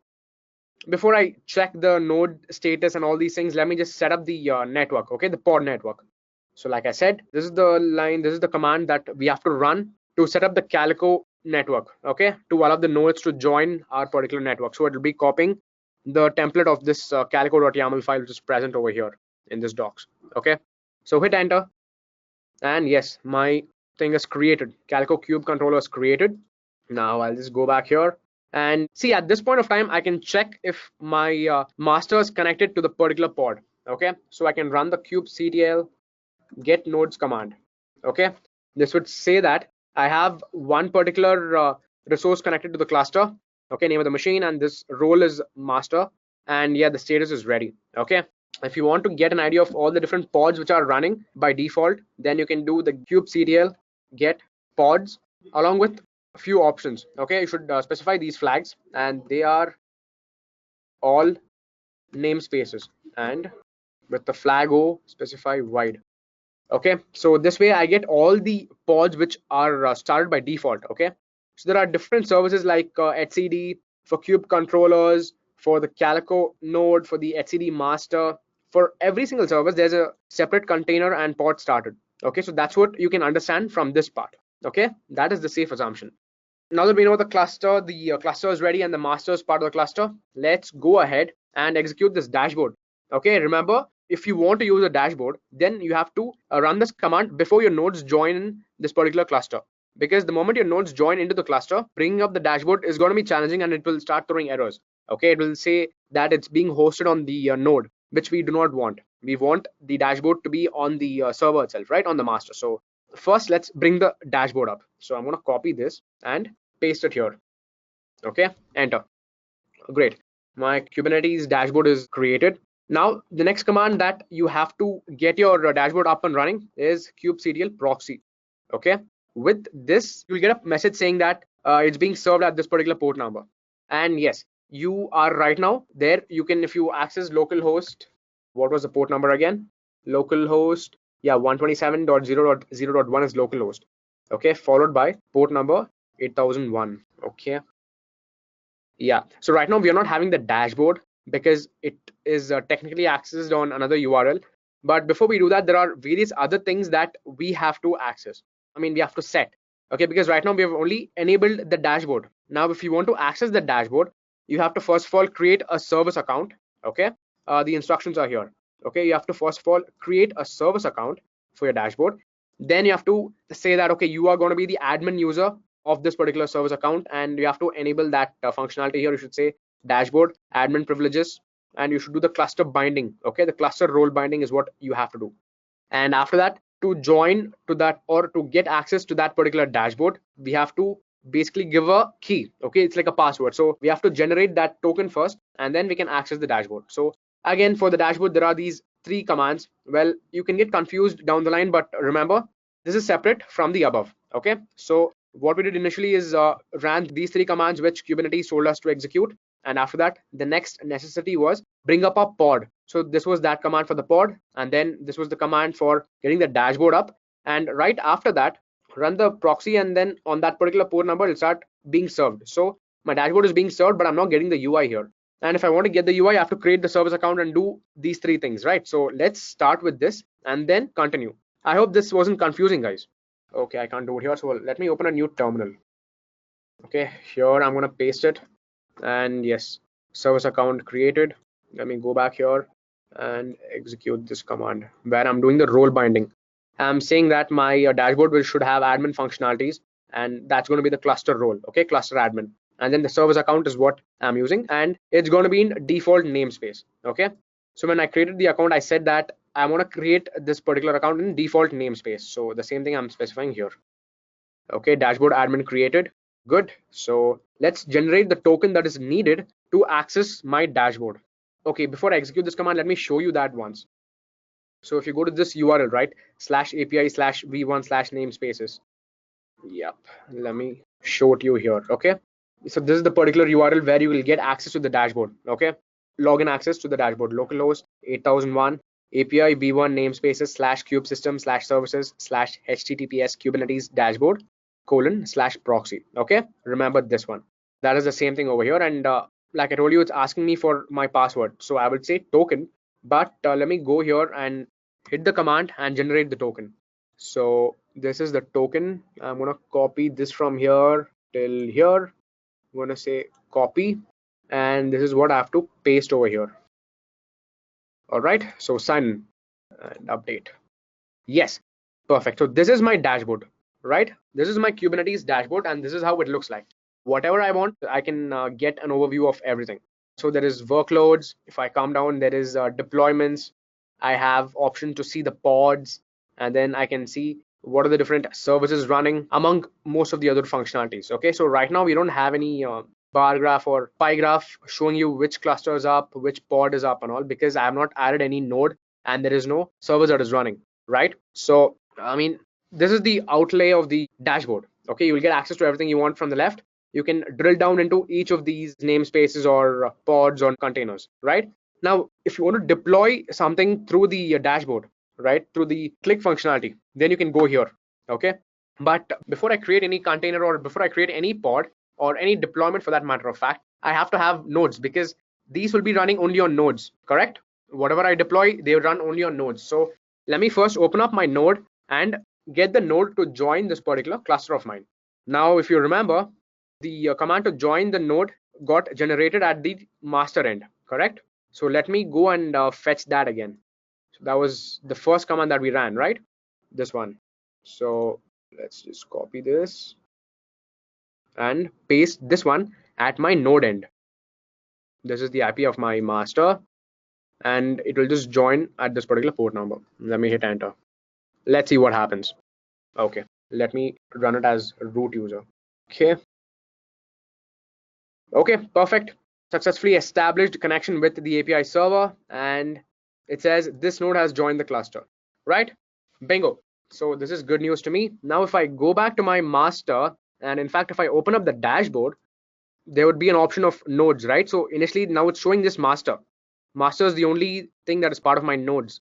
S1: before I check the node status and all these things, let me just set up the network, okay, the pod network. So like I said, this is the line, this is the command that we have to run to set up the Calico network, okay, to allow the nodes to join our particular network. So it will be copying the template of this calico.yaml file, which is present over here in this docs. Okay, so hit enter, and yes, my thing is created. Calico cube controller is created. Now I'll just go back here and see, at this point of time I can check if my master is connected to the particular pod. Okay, so I can run the kubectl get nodes command. Okay, this would say that I have one particular resource connected to the cluster. Okay, name of the machine, and this role is master, and yeah, the status is ready. Okay, if you want to get an idea of all the different pods which are running by default, then you can do the kubectl get pods along with a few options. Okay, you should specify these flags, and they are all namespaces, and with the flag O, specify wide. Okay, so this way I get all the pods which are started by default. Okay, so there are different services like etcd for kube controllers, for the Calico node, for the etcd master. For every single service there's a separate container and pod started. Okay, so that's what you can understand from this part. Okay, that is the safe assumption. Now that we know the cluster is ready and the master is part of the cluster, let's go ahead and execute this dashboard. Okay, remember, if you want to use a dashboard, then you have to run this command before your nodes join this particular cluster, because the moment your nodes join into the cluster, bringing up the dashboard is going to be challenging and it will start throwing errors. Okay, it will say that it's being hosted on the node, which we do not want. We want the dashboard to be on the server itself, right, on the master. So first let's bring the dashboard up. So I'm going to copy this and paste it here. Okay, enter. Great, my Kubernetes dashboard is created. Now the next command that you have to get your dashboard up and running is kubectl proxy. Okay, with this you'll get a message saying that it's being served at this particular port number. And yes, you are right now there. You can, if you access localhost, what was the port number again? Localhost, yeah, 127.0.0.1 is localhost. Okay, followed by port number 8001. Okay, yeah, so right now we are not having the dashboard because it is technically accessed on another URL. But before we do that, there are various other things that we have to access. I mean, we have to set. Okay, because right now we have only enabled the dashboard. Now if you want to access the dashboard, you have to first of all create a service account. Okay, the instructions are here. Okay, you have to first of all create a service account for your dashboard. Then you have to say that, okay, you are going to be the admin user of this particular service account, and you have to enable that functionality here. You should say dashboard admin privileges, and you should do the cluster binding. Okay, the cluster role binding is what you have to do. And after that, to join to that or to get access to that particular dashboard, we have to basically give a key. Okay, it's like a password. So we have to generate that token first, and then we can access the dashboard. So again, for the dashboard there are these 3 commands. Well, you can get confused down the line, but remember, this is separate from the above. Okay, so what we did initially is ran these 3 commands which Kubernetes told us to execute, and after that the next necessity was bring up a pod. So this was that command for the pod, and then this was the command for getting the dashboard up, and right after that run the proxy, and then on that particular port number it'll start being served. So my dashboard is being served, but I'm not getting the UI here. And if I want to get the UI, I have to create the service account and do these 3 things, right? So let's start with this and then continue. I hope this wasn't confusing, guys. Okay, I can't do it here, so let me open a new terminal. Okay, here I'm going to paste it, and yes, service account created. Let me go back here and execute this command where I'm doing the role binding. I'm saying that my dashboard should have admin functionalities, and that's going to be the cluster role. Okay, cluster admin, and then the service account is what I'm using, and it's going to be in default namespace. Okay, so when I created the account, I said that I want to create this particular account in default namespace. So the same thing I'm specifying here. Okay, dashboard admin created. Good. So let's generate the token that is needed to access my dashboard. Okay, before I execute this command, let me show you that once. So if you go to this URL, right, /API/v1/namespaces. Yep, let me show it you here. Okay, so this is the particular URL where you will get access to the dashboard. Okay, login access to the dashboard, localhost 8001 API v1 namespaces /kubesystem/services/https Kubernetes dashboard :/proxy. Okay, remember this one. That is the same thing over here, and like I told you, it's asking me for my password, so I would say token, but let me go here and hit the command and generate the token. So This is the token. I'm going to copy this from here till here. I'm going to say copy, and this is what I have to paste over here. All right, so sign and update. Yes, perfect. So this is my dashboard, right? This is my Kubernetes dashboard, and this is how it looks like. Whatever I want, I can get an overview of everything. So there is workloads. If I come down, there is deployments. I have option to see the pods, and then I can see what are the different services running among most of the other functionalities. Okay, so right now we don't have any bar graph or pie graph showing you which cluster is up, which pod is up and all, because I have not added any node and there is no service that is running, right? So I mean, this is the outlay of the dashboard. Okay, you will get access to everything you want from the left. You can drill down into each of these namespaces or pods or containers, right? Now, if you want to deploy something through the dashboard, right, through the click functionality, then you can go here, okay? But before I create any container or before I create any pod or any deployment for that matter of fact, I have to have nodes because these will be running only on nodes, correct? Whatever I deploy, they run only on nodes. So let me first open up my node and get the node to join this particular cluster of mine. Now, if you remember, the command to join the node got generated at the master end, correct? So let me go and fetch that again. So that was the first command that we ran, right? This one. So let's just copy this and paste this one at my node end. This is the IP of my master, and it will just join at this particular port number. Let me hit enter. Let's see what happens. Okay, let me run it as root user. Okay, perfect. Successfully established connection with the API server, and it says this node has joined the cluster, right? Bingo. So this is good news to me. Now if I go back to my master, and in fact if I open up the dashboard, there would be an option of nodes, right? So initially now it's showing this master. Master is the only thing that is part of my nodes.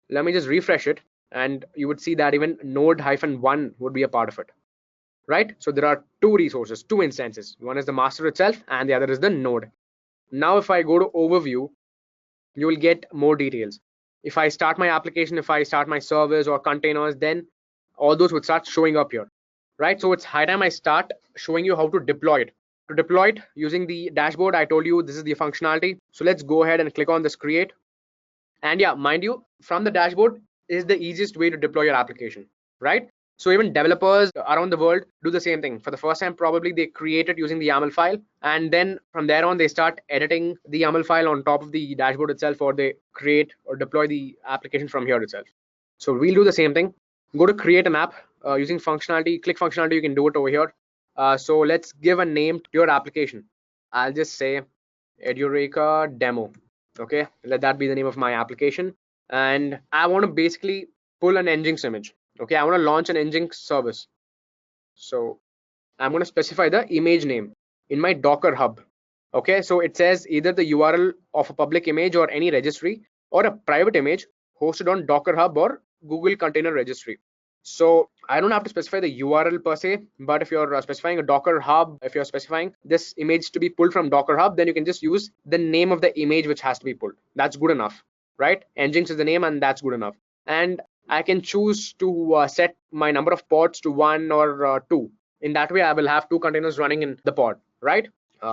S1: Let me just refresh it, and you would see that even node-1 would be a part of it, right? So there are two resources, two instances. One is the master itself and the other is the node. Now if I go to overview, you will get more details. If I start my application, if I start my servers or containers, then all those would start showing up here, right? So it's high time I start showing you how to deploy it. To deploy it using the dashboard, I told you this is the functionality. So let's go ahead and click on this create. And yeah, mind you, from the dashboard is the easiest way to deploy your application, right? So even developers around the world do the same thing. For the first time, probably they create it using the YAML file, and then from there on, they start editing the YAML file on top of the dashboard itself, or they create or deploy the application from here itself. So we'll do the same thing. Go to create an app using functionality, click functionality, you can do it over here. So let's give a name to your application. I'll just say Edureka demo. Okay, let that be the name of my application. And I want to basically pull an Nginx image. Okay, I want to launch an Nginx service. So I'm going to specify the image name in my Docker hub. Okay, so it says either the URL of a public image or any registry, or a private image hosted on Docker hub or Google Container Registry. So I don't have to specify the URL per se, but if you're specifying a Docker hub, if you're specifying this image to be pulled from Docker hub, then you can just use the name of the image which has to be pulled. That's good enough, right? Nginx is the name, and that's good enough. And I can choose to set my number of pods to 1 or 2. In that way, I will have 2 containers running in the pod, right?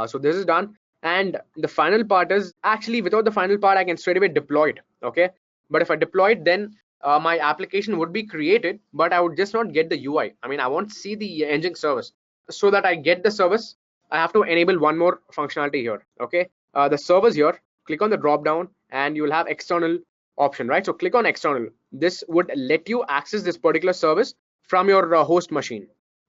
S1: So this is done. And the final part is actually, without the final part, I can straight away deploy it. Okay, but if I deploy it, then my application would be created, but I would just not get the UI. I mean, I won't see the Nginx service. So that I get the service, I have to enable one more functionality here. Okay, the servers here, click on the drop down and you will have external option, right? So click on external. This would let you access this particular service from your host machine,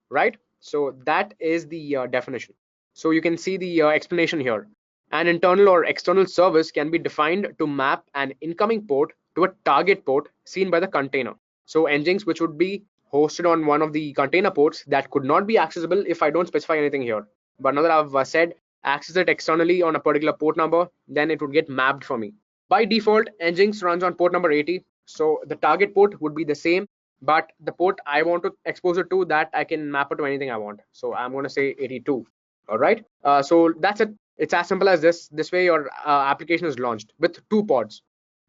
S1: right? So that is the definition. So you can see the explanation here. An internal or external service can be defined to map an incoming port to a target port seen by the container. So Nginx, which would be hosted on one of the container ports that could not be accessible if I don't specify anything here. But now that I've said access it externally on a particular port number, then it would get mapped for me. By default, Nginx runs on port number 80. So the target port would be the same, but the port I want to expose it to, that I can map it to anything I want. So I'm going to say 82. All right. So that's it. It's as simple as this. This way your application is launched with 2 pods.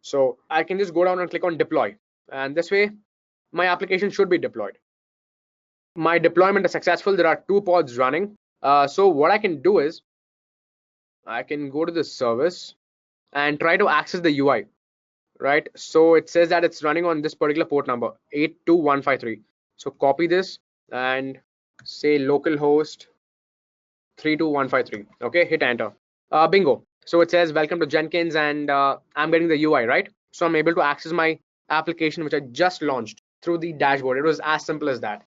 S1: So I can just go down and click on deploy, and this way my application should be deployed. my deployment is successful. There are 2 pods running. So what I can do is I can go to the service and try to access the UI, right? So it says that it's running on this particular port number 82153. So copy this and say localhost 32153. Okay, hit enter. Bingo. So it says welcome to Jenkins, and I'm getting the UI, right? So I'm able to access my application which I just launched through the dashboard. It was as simple as that.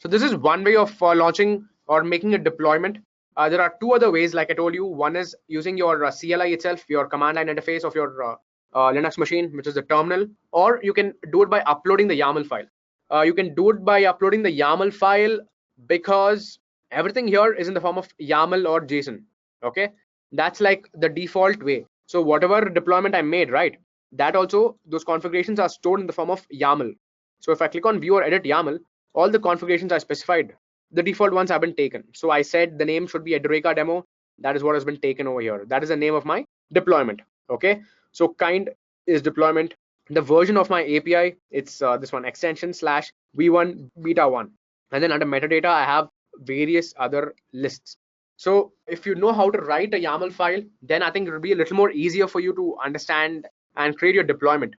S1: So this is one way of launching or making a deployment. There are 2 other ways, like I told you. One is using your CLI itself, your command line interface of your Linux machine, which is the terminal, or you can do it by uploading the YAML file. You can do it by uploading the YAML file because everything here is in the form of YAML or JSON. Okay, that's like the default way. So whatever deployment I made, right, that also those configurations are stored in the form of YAML. So if I click on view or edit YAML, all the configurations I specified, the default ones have been taken. So I said the name should be Edureka demo. That is what has been taken over here. That is the name of my deployment. Okay, so kind is deployment. The version of my API, it's this one, extension slash v1 beta 1, and then under metadata I have various other lists. So if you know how to write a YAML file, then I think it will be a little more easier for you to understand and create your deployment,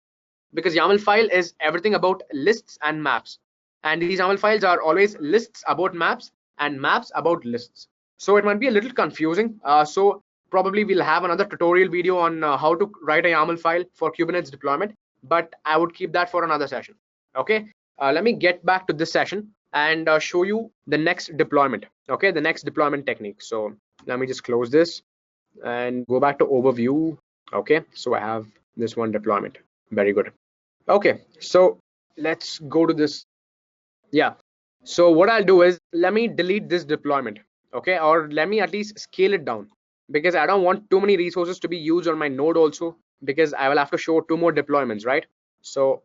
S1: because YAML file is everything about lists and maps, and these YAML files are always lists about maps and maps about lists. So it might be a little confusing. So probably we'll have another tutorial video on how to write a YAML file for Kubernetes deployment, but I would keep that for another session. Okay, let me get back to this session and show you the next deployment. Okay, the next deployment technique. So let me just close this and go back to overview. Okay, so I have this one deployment. Very good. Okay, so let's go to this. Yeah, so what I'll do is let me delete this deployment. Okay, or let me at least scale it down, because I don't want too many resources to be used on my node also, because I will have to show 2 more deployments, right? So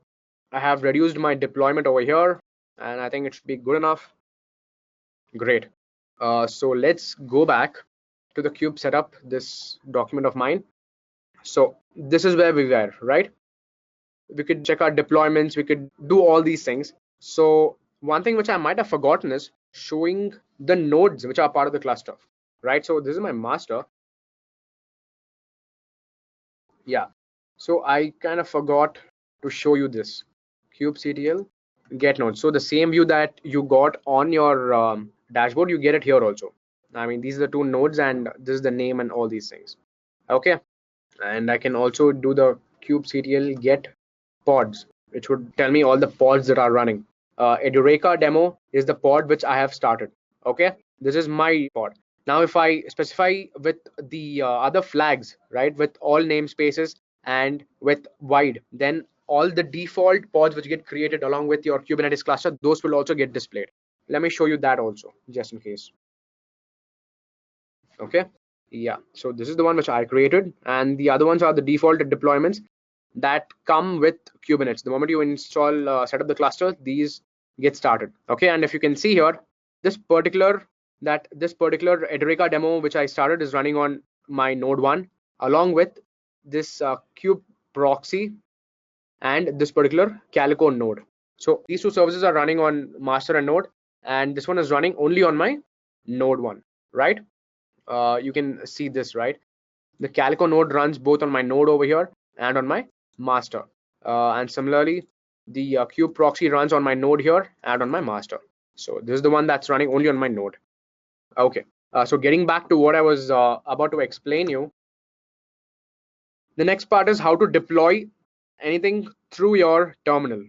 S1: I have reduced my deployment over here, and I think it should be good enough. Great. So let's go back to the kube setup, this document of mine. So this is where we were, right? We could check our deployments, we could do all these things. So one thing which I might have forgotten is showing the nodes which are part of the cluster, right? So this is my master. Yeah, so I kind of forgot to show you this kubectl get node. So the same view that you got on your dashboard, you get it here also. I mean, these are the 2 nodes, and this is the name and all these things. Okay, and I can also do the kubectl get pods, which would tell me all the pods that are running. Edureka demo is the pod which I have started. Okay, this is my pod. Now if I specify with the other flags, right, with all namespaces and with wide, then all the default pods which get created along with your Kubernetes cluster, those will also get displayed. Let me show you that also, just in case. Okay, yeah, so this is the one which I created, and the other ones are the default deployments that come with Kubernetes. The moment you install set up the cluster, these get started. Okay, and if you can see here, this particular Edureka demo which I started is running on my node 1 along with this kube proxy and this particular Calico node. So these 2 services are running on master and node, and this one is running only on my node 1, right? You can see this, right? The Calico node runs both on my node over here and on my master, and similarly the kube proxy runs on my node here and on my master. So this is the one that's running only on my node. Okay, so getting back to what I was about to explain you, the next part is how to deploy anything through your terminal.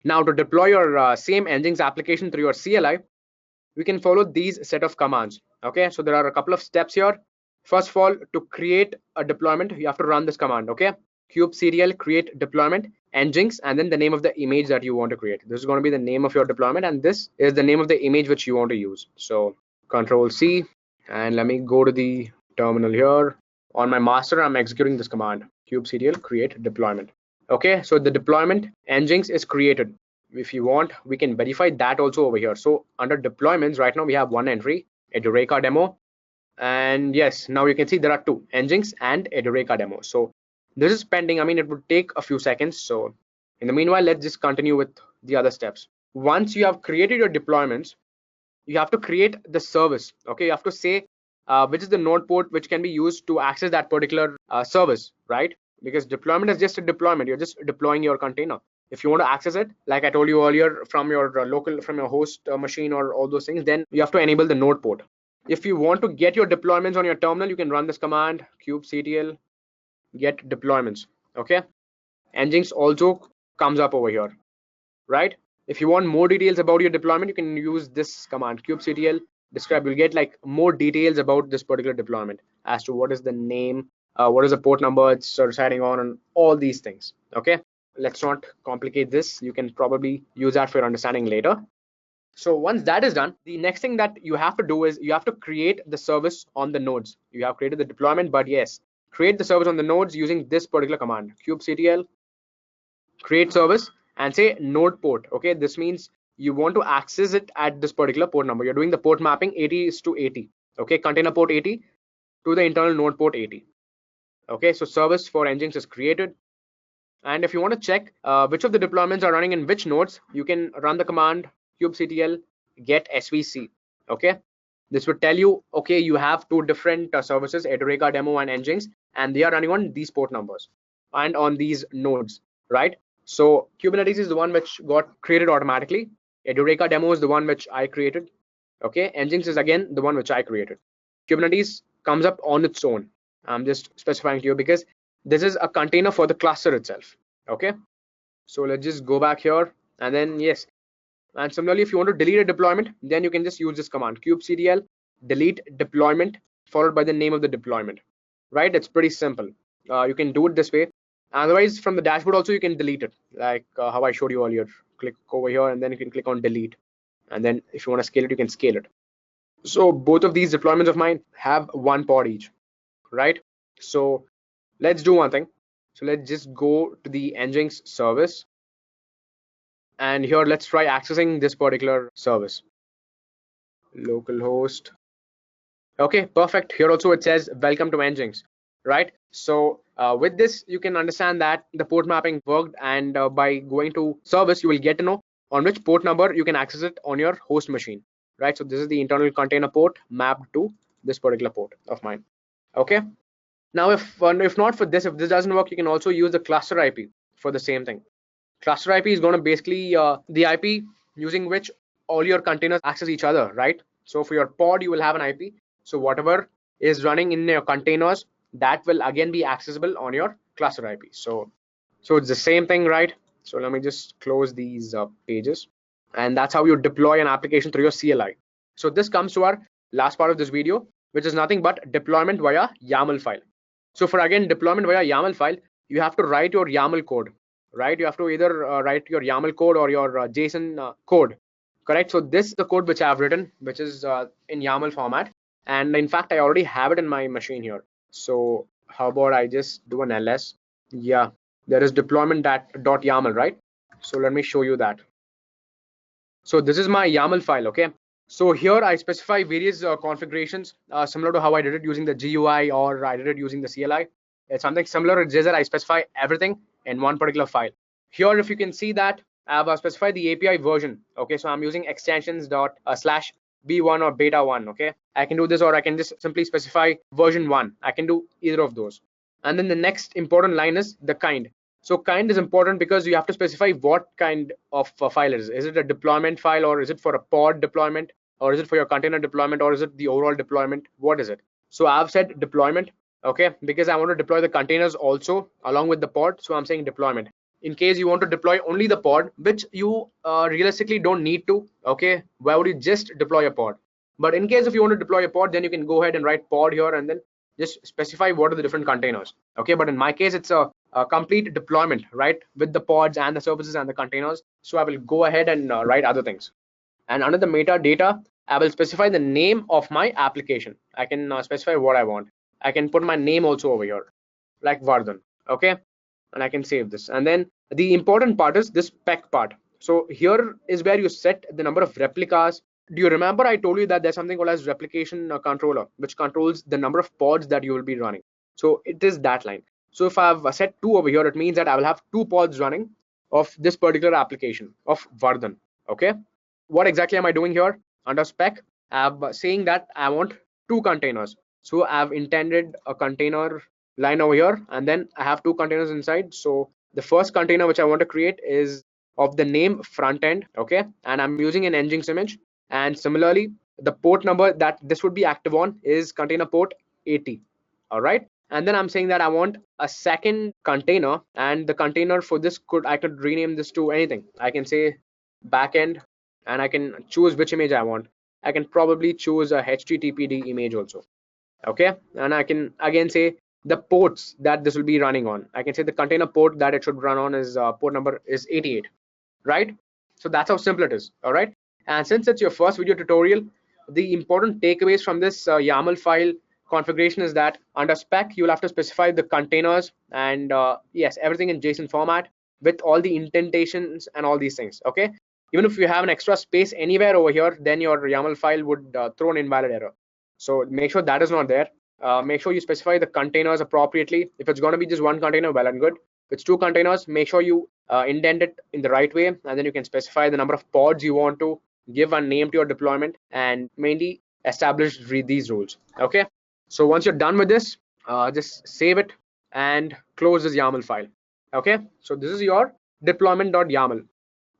S1: Now to deploy your same Nginx application through your CLI, we can follow these set of commands. Okay, so there are a couple of steps here. First of all, to create a deployment, you have to run this command. Okay, kubectl create deployment Nginx, and then the name of the image that you want to create. This is going to be the name of your deployment, and this is the name of the image which you want to use. So Control C, and let me go to the terminal here. On my master, I'm executing this command, kubectl create deployment. Okay, so the deployment Nginx is created. If you want, we can verify that also over here. So under deployments, right now we have one entry, Edureka demo, and yes, now you can see there are 2, Nginx and Edureka demo. So this is pending. I mean, it would take a few seconds. So in the meanwhile, let's just continue with the other steps. once you have created your deployments, you have to create the service. Okay, you have to say which is the node port which can be used to access that particular service, right? Because deployment is just a deployment. You're just deploying your container. If you want to access it, like I told you earlier, from your from your host machine or all those things, then you have to enable the node port. If you want to get your deployments on your terminal, you can run this command kubectl get deployments. Okay, Nginx also comes up over here, right? If you want more details about your deployment, you can use this command kubectl describe. You'll get like more details about this particular deployment as to what is the name, what is the port number it's residing on, and all these things. Okay, let's not complicate this. You can probably use that for your understanding later. So once that is done, the next thing that you have to do is you have to create the service on the nodes. You have created the deployment, but yes, create the service on the nodes using this particular command kubectl create service and say node port. Okay, this means you want to access it at this particular port number. You're doing the port mapping 80 is to 80. Okay, container port 80 to the internal node port 80. Okay, so service for Nginx is created. And if you want to check which of the deployments are running in which nodes, you can run the command kubectl get svc. Okay, this would tell you, okay, you have two different services, Edureka demo and Nginx, and they are running on these port numbers and on these nodes, right? So Kubernetes is the one which got created automatically. Edureka demo is the one which I created. Okay, Nginx is again the one which I created. Kubernetes comes up on its own. I'm just specifying to you because this is a container for the cluster itself. Okay, so let's just go back here, and then yes, and similarly, if you want to delete a deployment, then you can just use this command kubectl delete deployment followed by the name of the deployment, right? It's pretty simple. You can do it this way. Otherwise, from the dashboard also you can delete it, like how I showed you earlier. Click over here and then you can click on delete, and then if you want to scale it, you can scale it. So both of these deployments of mine have one pod each, right? So let's do one thing. So let's just go to the Nginx service, and here let's try accessing this particular service. Localhost. Okay, perfect. Here also it says welcome to Nginx, right? So with this, you can understand that the port mapping worked, and by going to service, you will get to know on which port number you can access it on your host machine, right? So this is the internal container port mapped to this particular port of mine. Okay. Now, if not for this, if this doesn't work, you can also use the cluster IP for the same thing. Cluster IP is going to basically the IP using which all your containers access each other, right? So for your pod, you will have an IP. So whatever is running in your containers, that will again be accessible on your cluster IP. So it's the same thing, right? So let me just close these pages, and that's how you deploy an application through your CLI. So this comes to our last part of this video, which is nothing but deployment via YAML file. So for again deployment via YAML file, you have to write your YAML code, right? You have to either write your YAML code or your JSON code, correct? So this is the code which I've written, which is in YAML format, and in fact I already have it in my machine here. So how about I just do an ls? Yeah, there is deployment.yaml, right? So let me show you that. So this is my YAML file. Okay, so here I specify various configurations similar to how I did it using the GUI, or I did it using the CLI. It's something similar. It's just that I specify everything in one particular file. Here, if you can see that I've specified the API version. Okay, so I'm using extensions dot slash b1 or beta 1. Okay, I can do this, or I can just simply specify version 1. I can do either of those. And then the next important line is the kind. So kind is important because you have to specify what kind of file it is. Is it a deployment file, or is it for a pod deployment, or is it for your container deployment, or is it the overall deployment? What is it? So I've said deployment, okay, because I want to deploy the containers also along with the pod. So I'm saying deployment. In case you want to deploy only the pod, which you realistically don't need to, okay, why would you just deploy a pod? But in case if you want to deploy a pod, then you can go ahead and write pod here and then just specify what are the different containers. Okay, but in my case, it's a complete deployment, right, with the pods and the services and the containers. So I will go ahead and write other things. And under the metadata, I will specify the name of my application. I can specify what I want. I can put my name also over here, like Vardhan. Okay, and I can save this. And then the important part is this spec part. So here is where you set the number of replicas. Do you remember I told you that there's something called as replication controller, which controls the number of pods that you will be running? So it is that line. So if I've set 2 over here, it means that I will have 2 pods running of this particular application of Vardhan. Okay, what exactly am I doing here? Under spec, I'm saying that I want two containers. So I've intended a container line over here, and then I have two containers inside. So the first container which I want to create is of the name front end. Okay, and I'm using an Nginx image. And similarly, the port number that this would be active on is container port 80. All right, and then I'm saying that I want a second container, and the container for this I could rename this to anything. I can say backend, and I can choose which image I want. I can probably choose a HTTPD image also. Okay, and I can again say the ports that this will be running on. I can say the container port that it should run on is port number is 88, right? So that's how simple it is. All right, and since it's your first video tutorial, the important takeaways from this YAML file configuration is that under spec you'll have to specify the containers and yes, everything in JSON format with all the indentations and all these things. Okay, even if you have an extra space anywhere over here, then your YAML file would throw an invalid error. So make sure that is not there. Make sure you specify the containers appropriately. If it's going to be just one container, well and good. If it's two containers, make sure you indent it in the right way, and then you can specify the number of pods you want to give a name to your deployment, and mainly establish these rules. Okay, so once you're done with this, just save it and close this YAML file. Okay, so this is your deployment.yaml.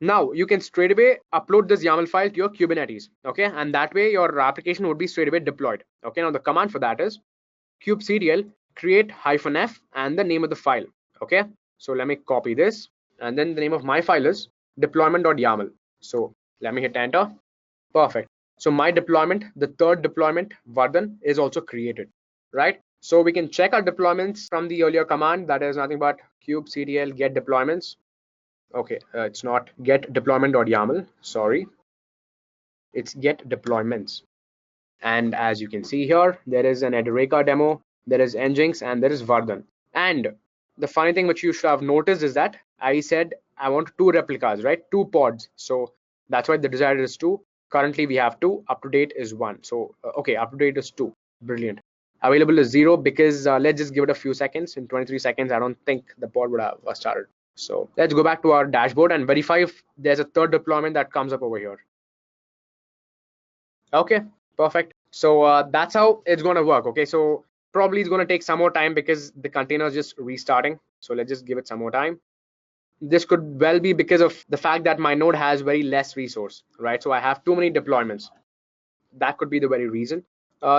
S1: Now you can straight away upload this YAML file to your Kubernetes. Okay, and that way your application would be straight away deployed. Okay, now the command for that is kubectl create -f and the name of the file. Okay, so let me copy this, and then the name of my file is deployment.yaml. So let me hit enter. Perfect. So my deployment, the third deployment, Vardhan, is also created, right? So we can check our deployments from the earlier command, that is nothing but kubectl get deployments. Okay, it's not get deployment.yaml, sorry, it's get deployments. And as you can see here, there is an Edureka demo, there is Nginx, and there is Vardhan. And the funny thing which you should have noticed is that I said I want two replicas, right? Two pods. So that's why the desired is two. Currently we have two, up to date is one. So okay, up to date is two. Brilliant. Available is 0 because let's just give it a few seconds. In 23 seconds, I don't think the pod would have started. So let's go back to our dashboard and verify if there's a third deployment that comes up over here. Okay, perfect. So that's how it's going to work. Okay, so probably it's going to take some more time because the container is just restarting. So let's just give it some more time. This could well be because of the fact that my node has very less resource, right? So I have too many deployments. That could be the very reason.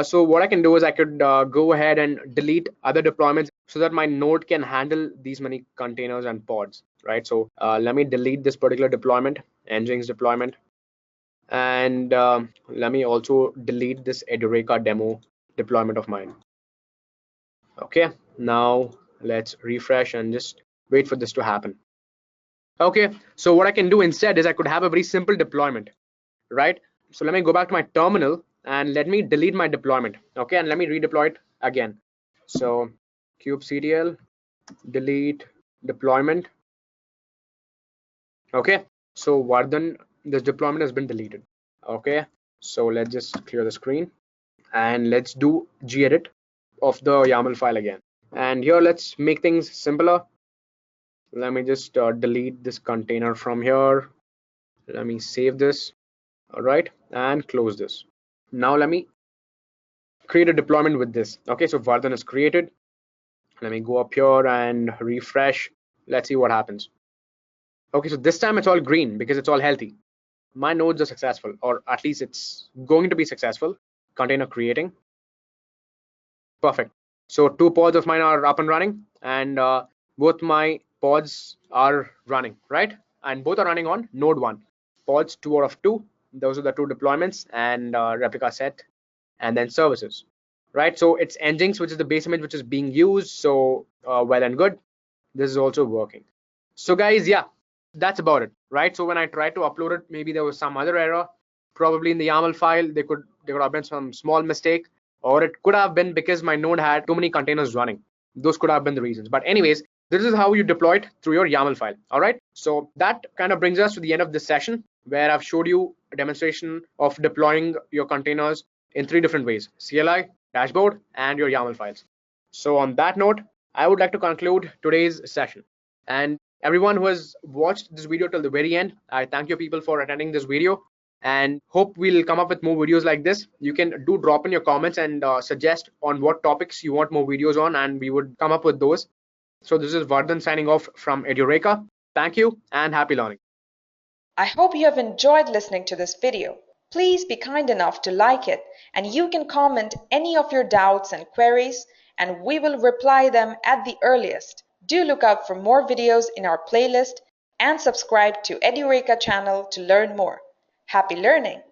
S1: So what I can do is I could go ahead and delete other deployments so that my node can handle these many containers and pods, right? So let me delete this particular deployment, Nginx deployment. And let me also delete this Edureka demo deployment of mine. Okay, now let's refresh and just wait for this to happen. Okay, so what I can do instead is I could have a very simple deployment, right? So let me go back to my terminal and let me delete my deployment. Okay, and let me redeploy it again. So kubectl delete deployment. Okay, so Vardhan, this deployment has been deleted. Okay, so let's just clear the screen and let's do gedit of the YAML file again. And here let's make things simpler. Let me just delete this container from here. Let me save this. All right, and close this. Now let me create a deployment with this. Okay, so Vardhan is created. Let me go up here and refresh. Let's see what happens. Okay, so this time it's all green because it's all healthy. My nodes are successful, or at least it's going to be successful. Container creating. Perfect. So two pods of mine are up and running, and both my pods are running, right? And both are running on node 1. Pods 2 out of 2. Those are the two deployments, and replica set, and then services, right? So it's Nginx, which is the base image which is being used. So well and good. This is also working. So guys, yeah, that's about it, right? So when I tried to upload it, maybe there was some other error. Probably in the YAML file, there could have been some small mistake, or it could have been because my node had too many containers running. Those could have been the reasons. But anyways, this is how you deploy it through your YAML file. All right. So that kind of brings us to the end of this session, where I've showed you a demonstration of deploying your containers in 3 different ways: CLI, dashboard, and your YAML files. So on that note, I would like to conclude today's session. And Everyone who has watched this video till the very end, I thank you people for attending this video, and hope we'll come up with more videos like this. You can do drop in your comments and suggest on what topics you want more videos on, and we would come up with those. So this is Vardhan signing off from Edureka. Thank you and happy learning.
S2: I hope you have enjoyed listening to this video. Please be kind enough to like it, and you can comment any of your doubts and queries, and we will reply them at the earliest. Do look out for more videos in our playlist and subscribe to Edureka channel to learn more. Happy learning!